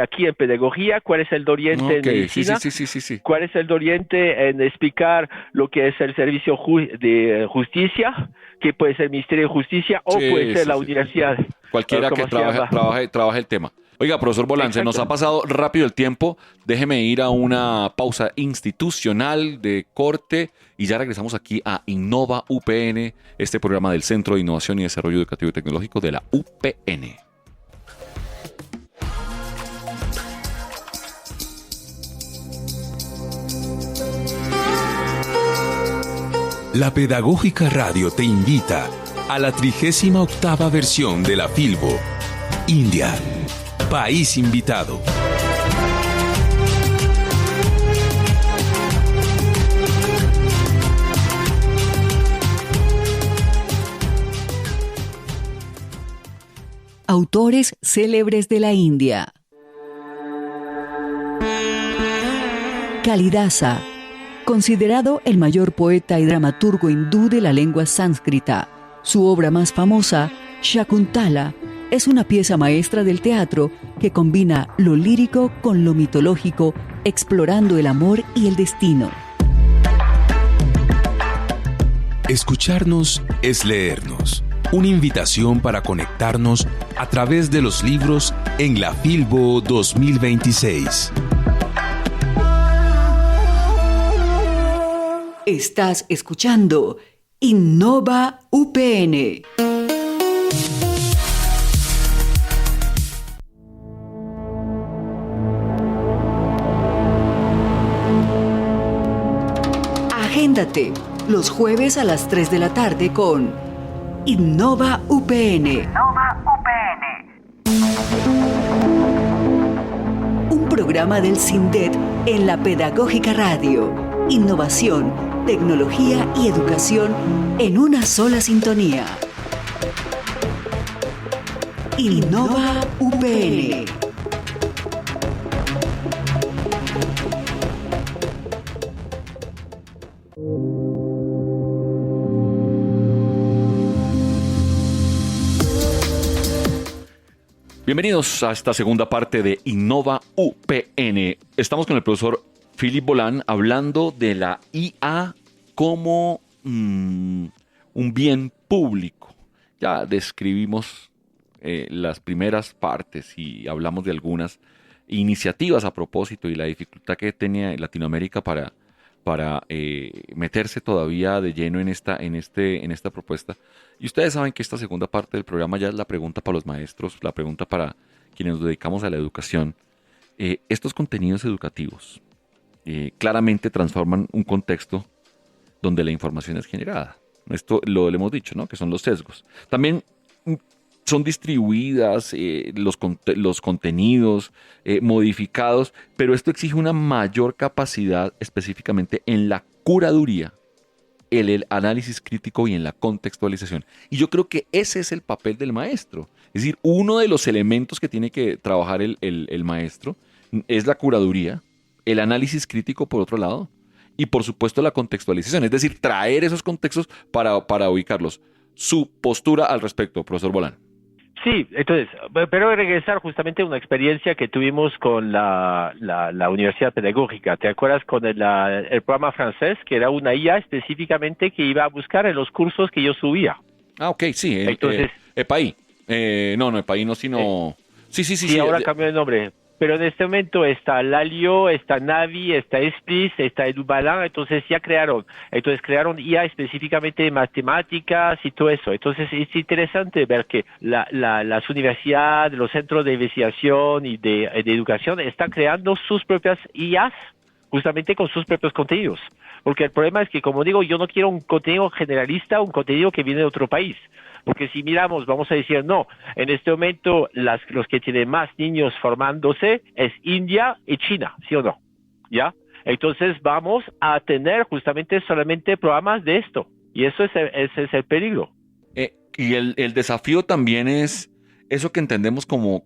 [SPEAKER 3] aquí en pedagogía? ¿Cuál es el doriente en medicina?
[SPEAKER 2] Sí.
[SPEAKER 3] ¿Cuál es el doriente en explicar lo que es el servicio de justicia? Que puede ser el Ministerio de Justicia o puede ser la universidad.
[SPEAKER 2] Cualquiera que trabaje el tema. Oiga, profesor Bolán, se nos ha pasado rápido el tiempo. Déjeme ir a una pausa institucional de corte y ya regresamos aquí a Innova UPN, este programa del Centro de Innovación y Desarrollo Educativo y Tecnológico de la UPN.
[SPEAKER 4] La Pedagógica Radio te invita a la 38ª versión de la Filbo, India. País invitado.
[SPEAKER 1] Autores célebres de la India. Kalidasa, considerado el mayor poeta y dramaturgo hindú de la lengua sánscrita. Su obra más famosa, Shakuntala, es una pieza maestra del teatro que combina lo lírico con lo mitológico, explorando el amor y el destino.
[SPEAKER 4] Escucharnos es leernos. Una invitación para conectarnos a través de los libros en la Filbo 2026.
[SPEAKER 1] Estás escuchando Innova UPN. Agéndate los jueves a las 3 de la tarde con Innova UPN. Un programa del CINDET en la Pedagógica Radio. Innovación, tecnología y educación en una sola sintonía. Innova UPN.
[SPEAKER 2] Bienvenidos a esta segunda parte de Innova UPN. Estamos con el profesor Philippe Bolán hablando de la IA como un bien público. Ya describimos las primeras partes y hablamos de algunas iniciativas a propósito y la dificultad que tenía Latinoamérica para meterse todavía de lleno en esta propuesta. Y ustedes saben que esta segunda parte del programa ya es la pregunta para los maestros, la pregunta para quienes nos dedicamos a la educación. Estos contenidos educativos claramente transforman un contexto donde la información es generada. Esto lo hemos dicho, ¿no? Que son los sesgos. También son distribuidas los contenidos modificados, pero esto exige una mayor capacidad específicamente en la curaduría, el análisis crítico y en la contextualización. Y yo creo que ese es el papel del maestro. Es decir, uno de los elementos que tiene que trabajar el maestro es la curaduría, el análisis crítico por otro lado, y por supuesto la contextualización, es decir, traer esos contextos para ubicarlos. Su postura al respecto, profesor Bolán.
[SPEAKER 3] Sí, entonces, pero regresar justamente a una experiencia que tuvimos con la Universidad Pedagógica. ¿Te acuerdas con el programa francés, que era una IA específicamente que iba a buscar en los cursos que yo subía?
[SPEAKER 2] Ah, ok, sí.
[SPEAKER 3] Entonces,
[SPEAKER 2] EPAI. No, EPAI no, sino... Sí,
[SPEAKER 3] ahora cambió el nombre. Pero en este momento está Lalio, está Navi, está Esplis, está Edubalin, entonces ya crearon IA específicamente de matemáticas y todo eso. Entonces es interesante ver que las universidades, los centros de investigación y de educación están creando sus propias IAs justamente con sus propios contenidos. Porque el problema es que, como digo, yo no quiero un contenido generalista, un contenido que viene de otro país. Porque si miramos, vamos a decir, no, en este momento los que tienen más niños formándose es India y China, ¿sí o no? ¿Ya? Entonces vamos a tener justamente solamente programas de esto. Y ese es el peligro.
[SPEAKER 2] Y el desafío también es eso que entendemos como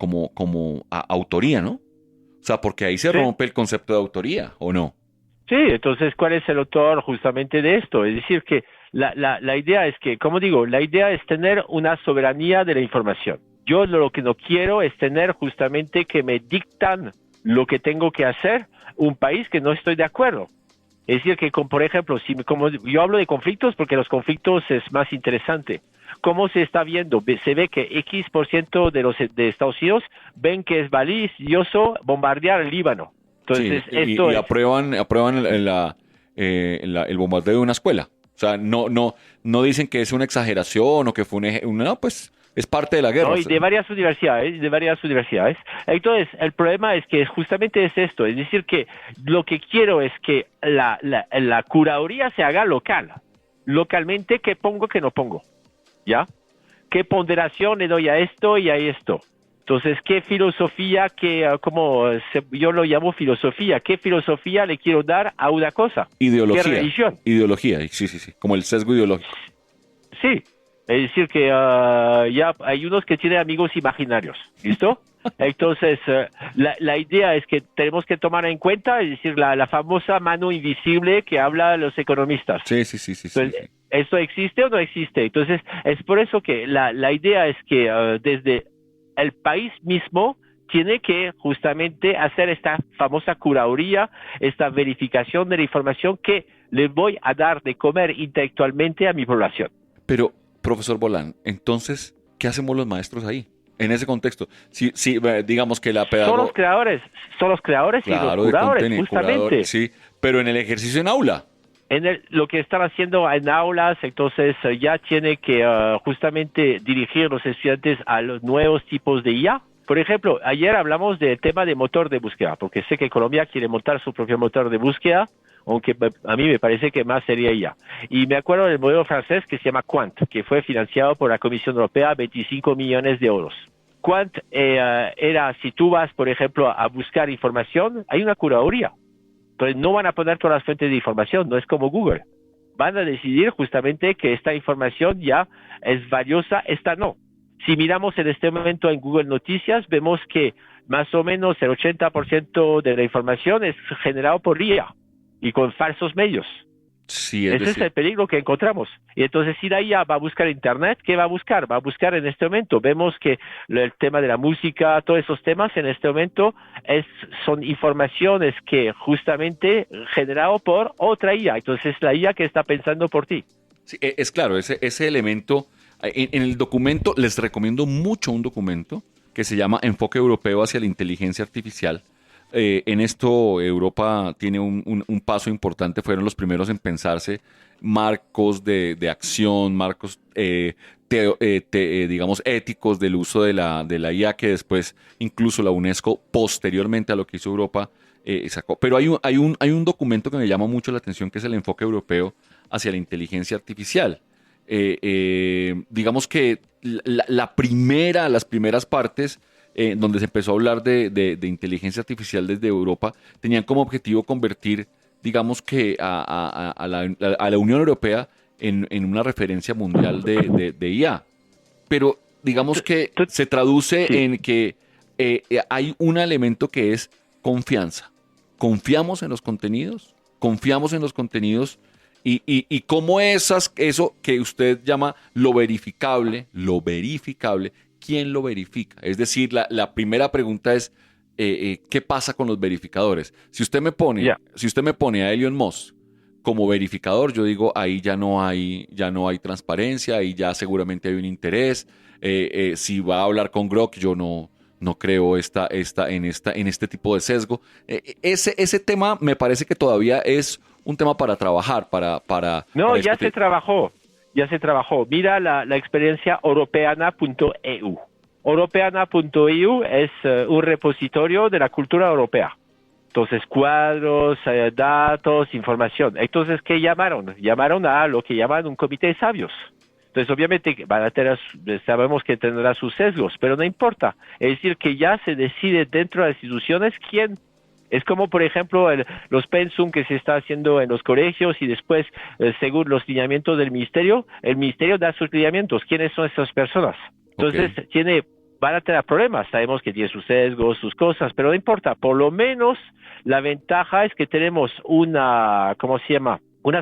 [SPEAKER 2] autoría, ¿no? O sea, porque ahí se rompe el concepto de autoría, ¿o no?
[SPEAKER 3] Sí, entonces, ¿cuál es el autor justamente de esto? Es decir, que la idea es que, como digo, la idea es tener una soberanía de la información. Yo lo que no quiero es tener justamente que me dictan lo que tengo que hacer un país que no estoy de acuerdo. Es decir, que por ejemplo, como yo hablo de conflictos porque los conflictos es más interesante. ¿Cómo se está viendo? Se ve que X% de Estados Unidos ven que es valioso bombardear el Líbano. Entonces,
[SPEAKER 2] sí, y aprueban el bombardeo de una escuela. O sea, no dicen que es una exageración o que fue no, pues es parte de la guerra.
[SPEAKER 3] No, y de varias universidades. Entonces, el problema es que justamente es esto, es decir, que lo que quiero es que la curaduría se haga localmente, qué pongo, qué no pongo, ¿ya? ¿Qué ponderación le doy a esto y a esto? Entonces, ¿qué filosofía, yo lo llamo filosofía, qué filosofía le quiero dar a una cosa?
[SPEAKER 2] Ideología.
[SPEAKER 3] ¿Qué religión?
[SPEAKER 2] Ideología, sí, como el sesgo ideológico.
[SPEAKER 3] Sí, es decir que ya hay unos que tienen amigos imaginarios, ¿listo? Entonces, la idea es que tenemos que tomar en cuenta, es decir, la famosa mano invisible que habla los economistas.
[SPEAKER 2] Sí.
[SPEAKER 3] Entonces, ¿esto existe o no existe? Entonces, es por eso que la idea es que desde el país mismo tiene que justamente hacer esta famosa curaduría, esta verificación de la información que le voy a dar de comer intelectualmente a mi población.
[SPEAKER 2] Pero, profesor Bolán, entonces, ¿qué hacemos los maestros ahí? En ese contexto, si digamos que la pedagogía...
[SPEAKER 3] Son los creadores y los curadores, justamente.
[SPEAKER 2] Sí, pero en el ejercicio en aula.
[SPEAKER 3] Lo que están haciendo en aulas, entonces ya tiene que justamente dirigir los estudiantes a los nuevos tipos de IA. Por ejemplo, ayer hablamos del tema de motor de búsqueda, porque sé que Colombia quiere montar su propio motor de búsqueda, aunque a mí me parece que más sería IA. Y me acuerdo del modelo francés que se llama Quant, que fue financiado por la Comisión Europea, 25 millones de euros. Quant era, si tú vas, por ejemplo, a buscar información, hay una curaduría. Entonces no van a poner todas las fuentes de información, no es como Google. Van a decidir justamente que esta información ya es valiosa, esta no. Si miramos en este momento en Google Noticias, vemos que más o menos el 80% de la información es generado por IA y con falsos medios.
[SPEAKER 2] Sí,
[SPEAKER 3] Ese es el peligro que encontramos. Y entonces, si la IA va a buscar Internet, ¿qué va a buscar? Va a buscar en este momento. Vemos que el tema de la música, todos esos temas en este momento son informaciones que justamente generado por otra IA. Entonces, es la IA que está pensando por ti.
[SPEAKER 2] Sí, es claro, ese elemento. En el documento, les recomiendo mucho un documento que se llama Enfoque Europeo hacia la Inteligencia Artificial. En esto Europa tiene un paso importante, fueron los primeros en pensarse marcos de acción, marcos digamos éticos del uso de la IA, que después incluso la UNESCO posteriormente a lo que hizo Europa sacó. Pero hay un documento que me llama mucho la atención, que es el Enfoque Europeo hacia la Inteligencia Artificial. digamos que las primeras partes donde se empezó a hablar de inteligencia artificial desde Europa, tenían como objetivo convertir, digamos que a la Unión Europea en una referencia mundial de IA. Pero digamos que se traduce en que hay un elemento que es confianza. Confiamos en los contenidos y cómo eso que usted llama lo verificable, ¿quién lo verifica? Es decir, la primera pregunta es ¿qué pasa con los verificadores? Si usted me pone a Elon Musk como verificador, yo digo ahí ya no hay transparencia, ahí ya seguramente hay un interés. Si va a hablar con Grok, yo no creo en este tipo de sesgo. Ese tema me parece que todavía es un tema para trabajar,
[SPEAKER 3] No, ya se trabajó. Mira la experiencia europeana.eu. Europeana.eu es un repositorio de la cultura europea. Entonces, cuadros, datos, información. Entonces, ¿qué llamaron? Llamaron a lo que llaman un comité de sabios. Entonces, obviamente, sabemos que tendrá sus sesgos, pero no importa. Es decir, que ya se decide dentro de las instituciones quién. Es como, por ejemplo, los pensum que se está haciendo en los colegios y después, según los lineamientos del ministerio, el ministerio da sus lineamientos. ¿Quiénes son esas personas? Entonces, van a tener problemas. Sabemos que tiene sus sesgos, sus cosas, pero no importa. Por lo menos, la ventaja es que tenemos unas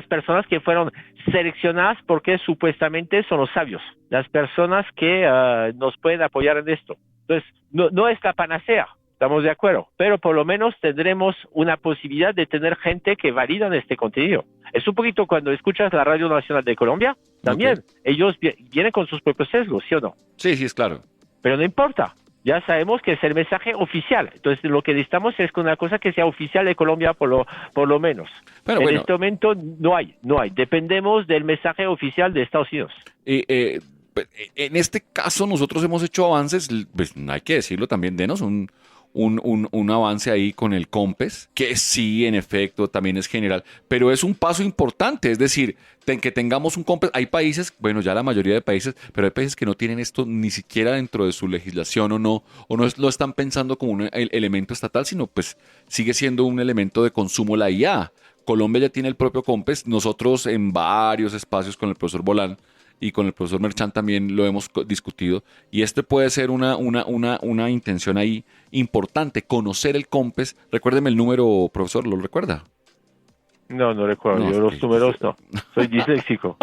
[SPEAKER 3] personas que fueron seleccionadas porque supuestamente son los sabios, las personas que nos pueden apoyar en esto. Entonces, no es la panacea. Estamos de acuerdo, pero por lo menos tendremos una posibilidad de tener gente que valida este contenido. Es un poquito cuando escuchas la Radio Nacional de Colombia, también ellos vienen con sus propios sesgos, ¿sí o no?
[SPEAKER 2] Sí, es claro.
[SPEAKER 3] Pero no importa, ya sabemos que es el mensaje oficial. Entonces lo que necesitamos es una cosa que sea oficial de Colombia por lo menos. Pero en este momento no hay. Dependemos del mensaje oficial de Estados Unidos.
[SPEAKER 2] En este caso nosotros hemos hecho avances, pues hay que decirlo también, denos un avance ahí con el COMPES, que sí, en efecto, también es general, pero es un paso importante, es decir, que tengamos un COMPES. Hay países, bueno, ya la mayoría de países, pero hay países que no tienen esto ni siquiera dentro de su legislación o no lo están pensando como un elemento estatal, sino pues sigue siendo un elemento de consumo la IA. Colombia ya tiene el propio COMPES, nosotros en varios espacios con el profesor Bolán y con el profesor Merchant también lo hemos discutido, y puede ser una intención ahí importante, conocer el COMPES. Recuérdeme el número, profesor, ¿lo recuerda?
[SPEAKER 3] No recuerdo, yo los números no, soy disléxico.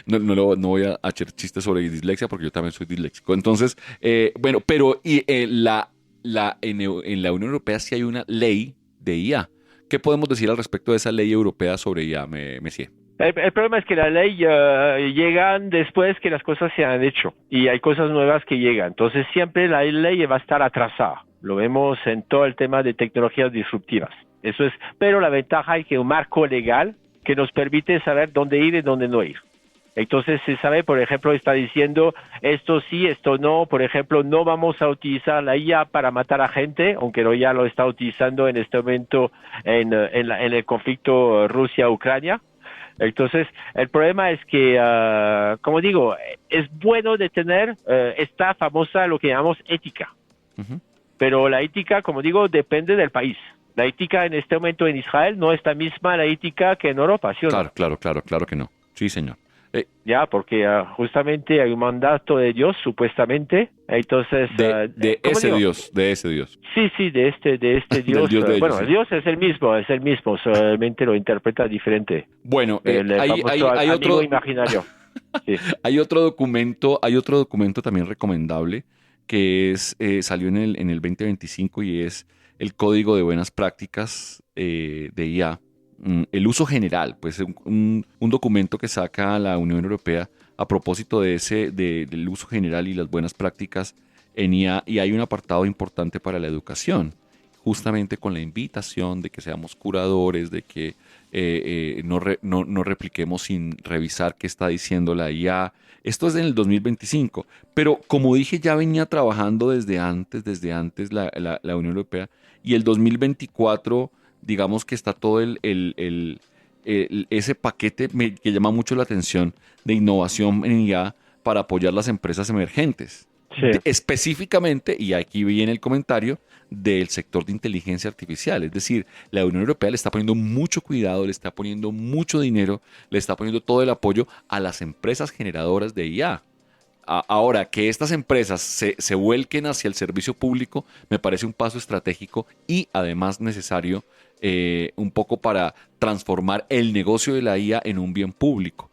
[SPEAKER 2] No voy a hacer chistes sobre dislexia porque yo también soy disléxico. Entonces, bueno, pero en la Unión Europea sí hay una ley de IA. ¿Qué podemos decir al respecto de esa ley europea sobre IA, Messier?
[SPEAKER 3] El problema es que la ley llegan después que las cosas se han hecho y hay cosas nuevas que llegan. Entonces siempre la ley va a estar atrasada. Lo vemos en todo el tema de tecnologías disruptivas. Eso es, pero la ventaja es que un marco legal que nos permite saber dónde ir y dónde no ir. Entonces se sabe, por ejemplo, está diciendo esto sí, esto no. Por ejemplo, no vamos a utilizar la IA para matar a gente, aunque ya lo está utilizando en este momento en el conflicto Rusia-Ucrania. Entonces, el problema es que, como digo, es bueno de tener esta famosa, lo que llamamos ética. Uh-huh. Pero la ética, como digo, depende del país. La ética en este momento en Israel no es la misma la ética que en Europa, ¿sí o no?
[SPEAKER 2] Claro que no. Sí, señor.
[SPEAKER 3] Ya, porque justamente hay un mandato de Dios, supuestamente. Entonces,
[SPEAKER 2] de ese Dios.
[SPEAKER 3] Sí, de este Dios.
[SPEAKER 2] Dios de
[SPEAKER 3] bueno,
[SPEAKER 2] ellos,
[SPEAKER 3] Dios es el mismo, solamente lo interpreta diferente.
[SPEAKER 2] Bueno,
[SPEAKER 3] hay otro imaginario. Sí.
[SPEAKER 2] Hay otro documento también recomendable que salió en el 2025 y es el Código de Buenas Prácticas de IA. El uso general, pues un documento que saca la Unión Europea a propósito del uso general y las buenas prácticas en IA, y hay un apartado importante para la educación, justamente con la invitación de que seamos curadores, de que no repliquemos sin revisar qué está diciendo la IA. Esto es en el 2025, pero como dije, ya venía trabajando desde antes la Unión Europea, y el 2024 digamos que está todo ese paquete que llama mucho la atención de innovación en IA para apoyar las empresas emergentes.
[SPEAKER 3] Sí.
[SPEAKER 2] Específicamente, y aquí viene el comentario, del sector de inteligencia artificial. Es decir, la Unión Europea le está poniendo mucho cuidado, le está poniendo mucho dinero, le está poniendo todo el apoyo a las empresas generadoras de IA. Ahora, que estas empresas se vuelquen hacia el servicio público me parece un paso estratégico y además necesario un poco para transformar el negocio de la IA en un bien público.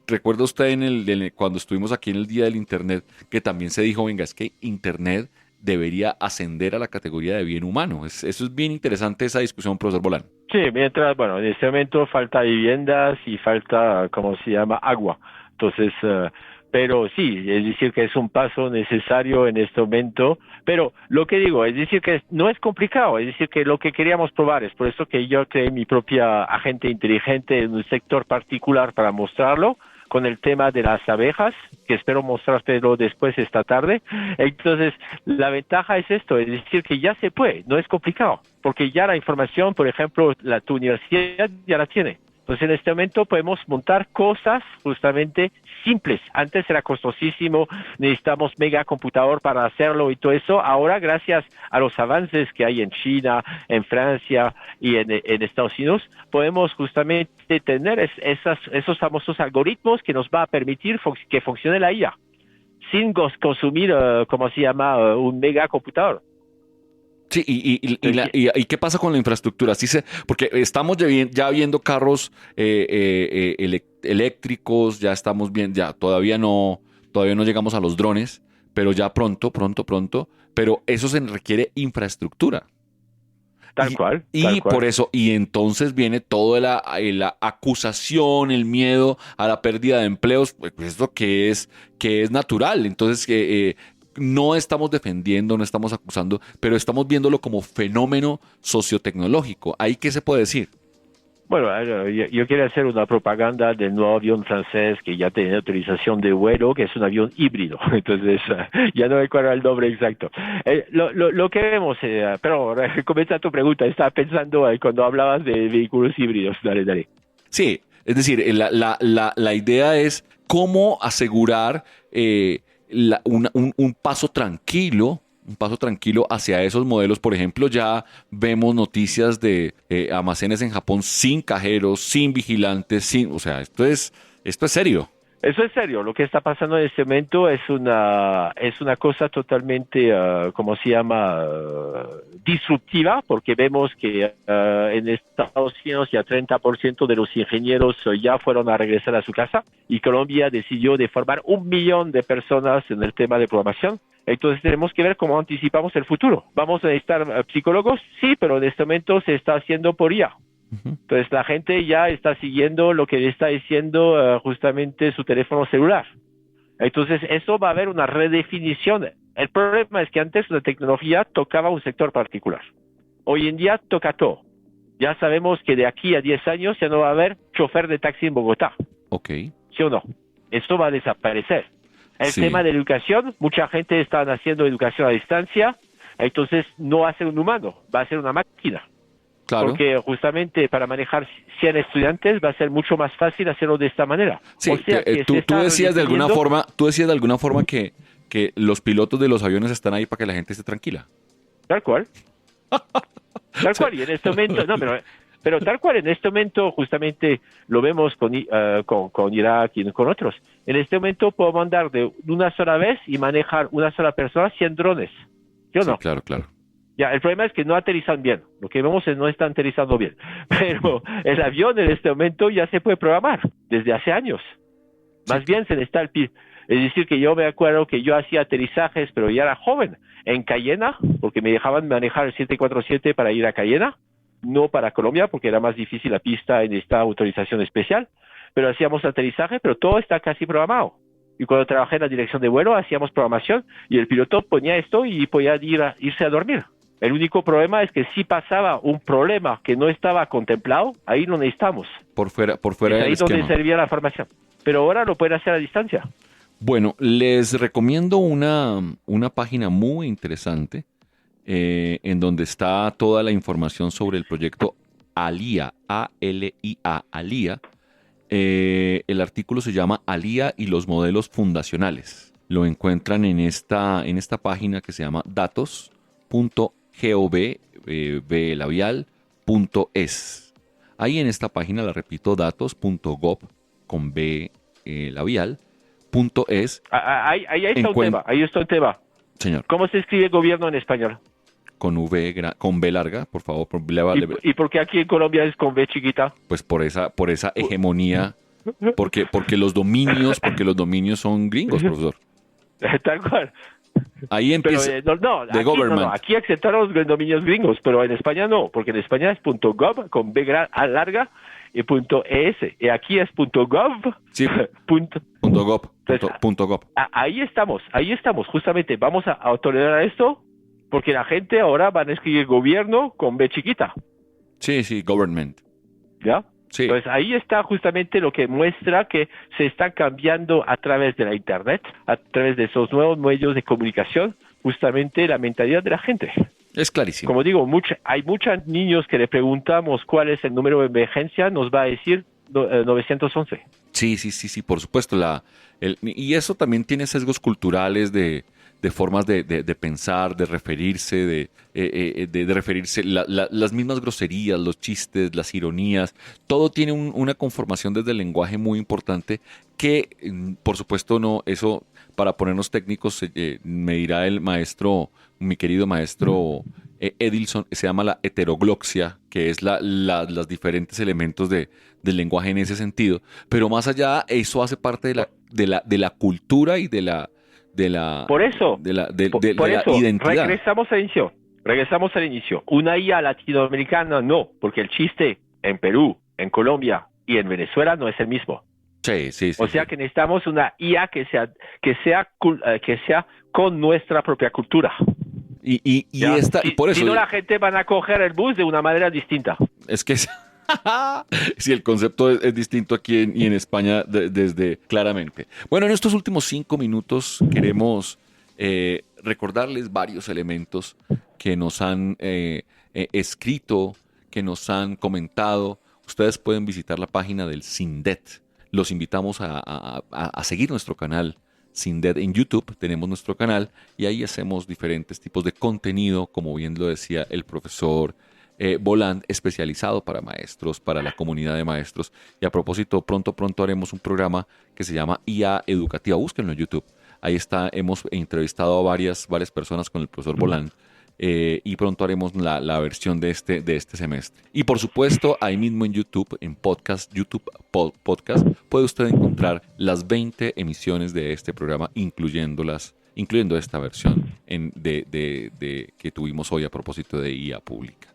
[SPEAKER 2] Recuerda usted cuando estuvimos aquí en el Día del Internet, que también se dijo, venga, es que Internet debería ascender a la categoría de bien humano. Eso es bien interesante, esa discusión, profesor Bolán.
[SPEAKER 3] Sí, mientras, bueno, en este momento falta viviendas y falta, ¿cómo se llama?, agua. Entonces, pero sí, es decir, que es un paso necesario en este momento. Pero lo que digo, es decir, que no es complicado, es decir, que lo que queríamos probar, es por eso que yo creé mi propia agente inteligente en un sector particular para mostrarlo, con el tema de las abejas, que espero mostrártelo después esta tarde. Entonces, la ventaja es esto, es decir, que ya se puede, no es complicado, porque ya la información, por ejemplo, tu universidad ya la tiene. Entonces, en este momento podemos montar cosas justamente simples. Antes era costosísimo, necesitamos megacomputador para hacerlo y todo eso. Ahora, gracias a los avances que hay en China, en Francia y en Estados Unidos, podemos justamente tener esos famosos algoritmos que nos va a permitir que funcione la IA sin consumir, ¿cómo se llama?, un megacomputador.
[SPEAKER 2] Sí, ¿y qué pasa con la infraestructura? Porque estamos ya viendo carros eléctricos, ya estamos viendo, todavía no llegamos a los drones, pero ya pronto, pero eso se requiere infraestructura.
[SPEAKER 3] Tal cual.
[SPEAKER 2] Por eso, y entonces viene toda la acusación, el miedo a la pérdida de empleos, pues esto que es natural. Entonces, no estamos defendiendo, no estamos acusando, pero estamos viéndolo como fenómeno sociotecnológico. ¿Ahí qué se puede decir?
[SPEAKER 3] Bueno, yo quiero hacer una propaganda del nuevo avión francés que ya tiene autorización de vuelo, que es un avión híbrido. Entonces, ya no recuerdo el nombre exacto. Lo que vemos, pero comienza tu pregunta. Estaba pensando cuando hablabas de vehículos híbridos. Dale.
[SPEAKER 2] Sí, es decir, la idea es cómo asegurar un paso tranquilo hacia esos modelos. Por ejemplo, ya vemos noticias de almacenes en Japón sin cajeros, sin vigilantes, o sea, esto es serio.
[SPEAKER 3] Eso es serio. Lo que está pasando en este momento es una cosa totalmente, ¿cómo se llama?, disruptiva, porque vemos que en Estados Unidos ya 30% de los ingenieros ya fueron a regresar a su casa y Colombia decidió de formar 1 millón de personas en el tema de programación. Entonces tenemos que ver cómo anticipamos el futuro. ¿Vamos a necesitar psicólogos? Sí, pero en este momento se está haciendo por IA. Entonces la gente ya está siguiendo lo que le está diciendo justamente su teléfono celular. Entonces eso va a haber una redefinición. El problema es que antes la tecnología tocaba un sector particular. Hoy en día toca todo. Ya sabemos que de aquí a 10 años ya no va a haber chofer de taxi en Bogotá.
[SPEAKER 2] Ok.
[SPEAKER 3] ¿Sí o no? Eso va a desaparecer. El tema de educación, mucha gente está haciendo educación a distancia, entonces no va a ser un humano, va a ser una máquina. Claro. Porque justamente para manejar 100 estudiantes va a ser mucho más fácil hacerlo de esta manera.
[SPEAKER 2] Sí, o sea, tú decías de alguna forma que los pilotos de los aviones están ahí para que la gente esté tranquila.
[SPEAKER 3] Tal cual. Tal cual. Y en este momento, pero tal cual, en este momento justamente lo vemos con Irak y con otros. En este momento puedo mandar de una sola vez y manejar una sola persona 100 drones. ¿Sí o no?
[SPEAKER 2] Claro.
[SPEAKER 3] Ya, el problema es que no aterrizan bien. Lo que vemos es no están aterrizando bien. Pero el avión en este momento ya se puede programar desde hace años. Más bien se necesita es decir, que yo me acuerdo que yo hacía aterrizajes, pero ya era joven, en Cayena, porque me dejaban manejar el 747 para ir a Cayena, no para Colombia, porque era más difícil la pista en esta autorización especial, pero hacíamos aterrizaje, pero todo está casi programado. Y cuando trabajé en la dirección de vuelo, hacíamos programación, y el piloto ponía esto y podía irse a dormir. El único problema es que si pasaba un problema que no estaba contemplado, ahí lo necesitamos.
[SPEAKER 2] Por fuera
[SPEAKER 3] es ahí donde servía la formación. Pero ahora lo pueden hacer a distancia.
[SPEAKER 2] Bueno, les recomiendo una página muy interesante en donde está toda la información sobre el proyecto Alia, A-L-I-A, Alia. El artículo se llama Alia y los modelos fundacionales. Lo encuentran en esta página que se llama datos.gov.es. Ahí en esta página, la repito, datos.gov con B labial, .es.
[SPEAKER 3] Ahí está un tema.
[SPEAKER 2] Señor.
[SPEAKER 3] ¿Cómo se escribe gobierno en español?
[SPEAKER 2] Con con B larga, por favor.
[SPEAKER 3] ¿Y por qué aquí en Colombia es con B chiquita?
[SPEAKER 2] Pues por esa hegemonía, porque los dominios son gringos, profesor.
[SPEAKER 3] Tal cual.
[SPEAKER 2] Ahí empieza.
[SPEAKER 3] Pero, aquí aceptaron los dominios gringos, pero en España no, porque en España es .gov con B larga y .es, y aquí es .gov.
[SPEAKER 2] Sí, .gov.
[SPEAKER 3] Ahí estamos, justamente, vamos a tolerar esto, porque la gente ahora van a escribir gobierno con B chiquita.
[SPEAKER 2] Sí, government.
[SPEAKER 3] ¿Ya?
[SPEAKER 2] Sí.
[SPEAKER 3] Pues ahí está justamente lo que muestra que se está cambiando a través de la Internet, a través de esos nuevos medios de comunicación, justamente la mentalidad de la gente.
[SPEAKER 2] Es clarísimo.
[SPEAKER 3] Como digo, hay muchos niños que le preguntamos cuál es el número de emergencia, nos va a decir 911.
[SPEAKER 2] Sí, por supuesto. Y eso también tiene sesgos culturales de formas de pensar, de referirse, de referirse, las mismas groserías, los chistes, las ironías, todo tiene una conformación desde el lenguaje muy importante que, por supuesto, no, eso, para ponernos técnicos, me dirá mi querido maestro Edilson, se llama la heterogloxia, que es los diferentes elementos del lenguaje en ese sentido, pero más allá, eso hace parte de la cultura y de la identidad.
[SPEAKER 3] Regresamos al inicio. Una IA latinoamericana no, porque el chiste en Perú, en Colombia y en Venezuela no es el mismo.
[SPEAKER 2] Sí.
[SPEAKER 3] O sea que necesitamos una IA que sea con nuestra propia cultura.
[SPEAKER 2] Por eso,
[SPEAKER 3] si no, la gente van a coger el bus de una manera distinta.
[SPEAKER 2] Es que sí, el concepto es distinto aquí y en España desde claramente. Bueno, en estos últimos 5 minutos queremos recordarles varios elementos que nos han escrito, que nos han comentado. Ustedes pueden visitar la página del CINDET. Los invitamos a seguir nuestro canal CINDET en YouTube. Tenemos nuestro canal y ahí hacemos diferentes tipos de contenido, como bien lo decía el profesor Boland, especializado para maestros, para la comunidad de maestros. Y a propósito, pronto haremos un programa que se llama IA Educativa. Búsquenlo en YouTube. Ahí está, hemos entrevistado a varias personas con el profesor Boland. Y pronto haremos la versión de este semestre. Y por supuesto, ahí mismo en YouTube, en YouTube Podcast, puede usted encontrar las 20 emisiones de este programa, incluyendo esta versión que tuvimos hoy a propósito de IA pública.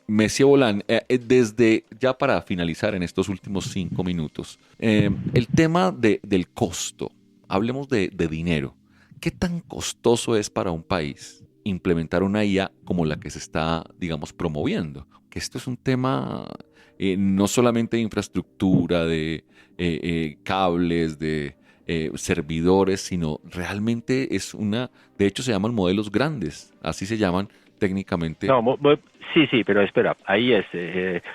[SPEAKER 2] Monsieur Boland, desde ya para finalizar en estos últimos 5 minutos, el tema del costo, hablemos de dinero. ¿Qué tan costoso es para un país implementar una IA como la que se está, digamos, promoviendo? Que esto es un tema no solamente de infraestructura, de cables, de servidores, sino realmente de hecho se llaman modelos grandes, así se llaman técnicamente.
[SPEAKER 3] No, sí, pero espera, ahí es,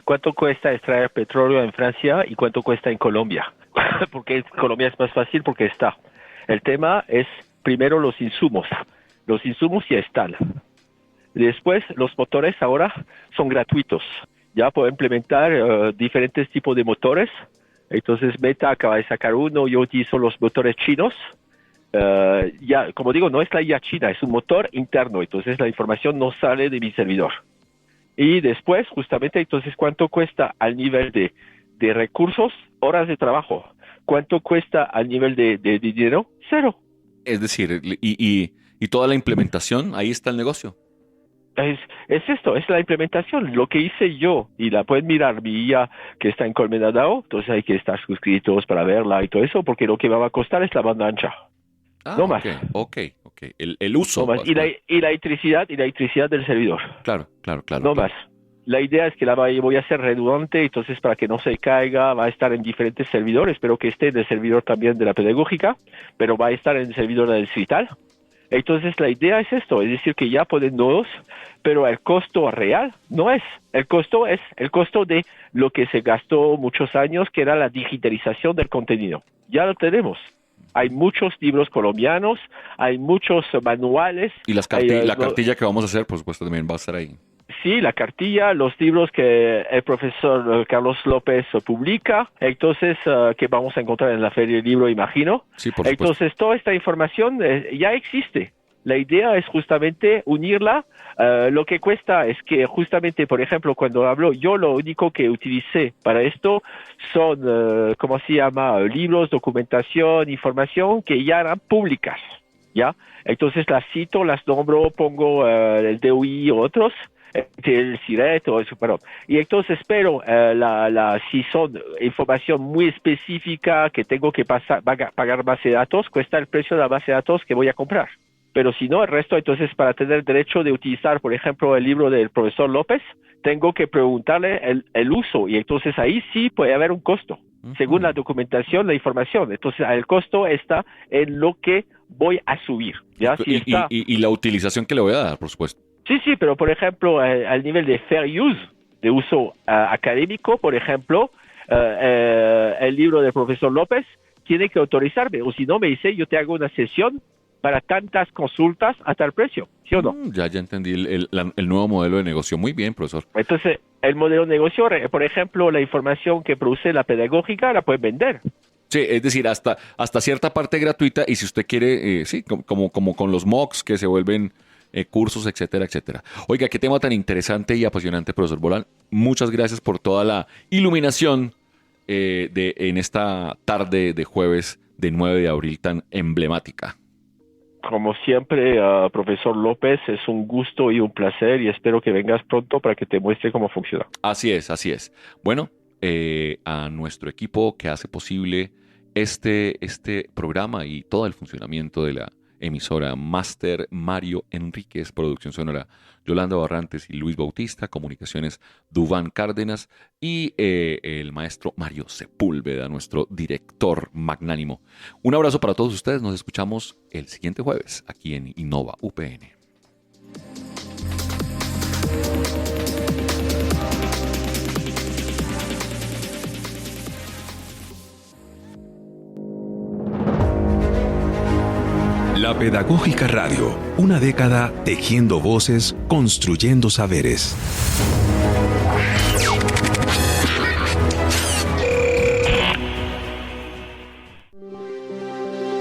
[SPEAKER 3] ¿cuánto cuesta extraer petróleo en Francia y cuánto cuesta en Colombia? Porque en Colombia es más fácil porque está. El tema es primero los insumos ya están. Después, los motores ahora son gratuitos. Ya puedo implementar diferentes tipos de motores. Entonces, Meta acaba de sacar uno. Yo utilizo los motores chinos. Ya, como digo, no es la IA china, es un motor interno. Entonces, la información no sale de mi servidor. Y después, justamente, entonces, ¿cuánto cuesta al nivel de recursos? Horas de trabajo. ¿Cuánto cuesta al nivel de dinero? 0.
[SPEAKER 2] Es decir, y toda la implementación, ahí está el negocio.
[SPEAKER 3] Es esto, es la implementación. Lo que hice yo, y la pueden mirar mi IA que está en Colmena DAO, entonces hay que estar suscritos para verla y todo eso, porque lo que va a costar es la banda ancha. No más.
[SPEAKER 2] Ok. El uso.
[SPEAKER 3] No más. Y la electricidad del servidor.
[SPEAKER 2] Claro.
[SPEAKER 3] No más. La idea es que la voy a hacer redundante, entonces para que no se caiga, va a estar en diferentes servidores. Espero que esté en el servidor también de la pedagógica, pero va a estar en el servidor del CITAL. Entonces la idea es esto, es decir, que ya ponen nodos, pero el costo real no es. El costo es el costo de lo que se gastó muchos años, que era la digitalización del contenido. Ya lo tenemos. Hay muchos libros colombianos, hay muchos manuales.
[SPEAKER 2] Y la cartilla que vamos a hacer, por supuesto, también va a estar ahí.
[SPEAKER 3] Sí, la cartilla, los libros que el profesor Carlos López publica, entonces que vamos a encontrar en la Feria del Libro, imagino.
[SPEAKER 2] Sí, por supuesto.
[SPEAKER 3] Entonces toda esta información ya existe. La idea es justamente unirla. Lo que cuesta es que justamente, por ejemplo, cuando hablo, yo lo único que utilicé para esto son, ¿cómo se llama? Libros, documentación, información que ya eran públicas, ¿ya? Entonces las cito, las nombro, pongo el DOI o otros, el CIRET o eso, perdón. Y entonces espero, si son información muy específica que tengo que pagar base de datos, cuesta el precio de la base de datos que voy a comprar. Pero si no, el resto, entonces, para tener derecho de utilizar, por ejemplo, el libro del profesor López, tengo que preguntarle el uso, y entonces ahí sí puede haber un costo, según la documentación, la información. Entonces, el costo está en lo que voy a subir, ¿ya?
[SPEAKER 2] Y la utilización que le voy a dar, por supuesto.
[SPEAKER 3] Sí, pero, por ejemplo, al nivel de fair use, de uso académico, por ejemplo, el libro del profesor López tiene que autorizarme, o si no me dice, yo te hago una sesión para tantas consultas a tal precio, ¿sí o no?
[SPEAKER 2] Ya entendí el nuevo modelo de negocio. Muy bien, profesor.
[SPEAKER 3] Entonces, el modelo de negocio, por ejemplo, la información que produce la pedagógica la pueden vender.
[SPEAKER 2] Sí, es decir, hasta cierta parte gratuita, y si usted quiere, sí, como con los MOOCs que se vuelven cursos, etcétera, etcétera. Oiga, qué tema tan interesante y apasionante, profesor Bolán. Muchas gracias por toda la iluminación en esta tarde de jueves de 9 de abril tan emblemática.
[SPEAKER 3] Como siempre, profesor López, es un gusto y un placer, y espero que vengas pronto para que te muestre cómo funciona.
[SPEAKER 2] Así es. Bueno, a nuestro equipo que hace posible este programa y todo el funcionamiento de la emisora, Máster Mario Enríquez, producción sonora Yolanda Barrantes y Luis Bautista, comunicaciones Duván Cárdenas y el maestro Mario Sepúlveda, nuestro director magnánimo. Un abrazo para todos ustedes, nos escuchamos el siguiente jueves aquí en Innova UPN.
[SPEAKER 4] La Pedagógica Radio, una década tejiendo voces, construyendo saberes.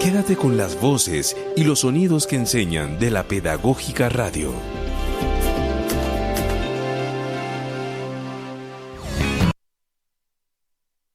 [SPEAKER 4] Quédate con las voces y los sonidos que enseñan de la Pedagógica Radio.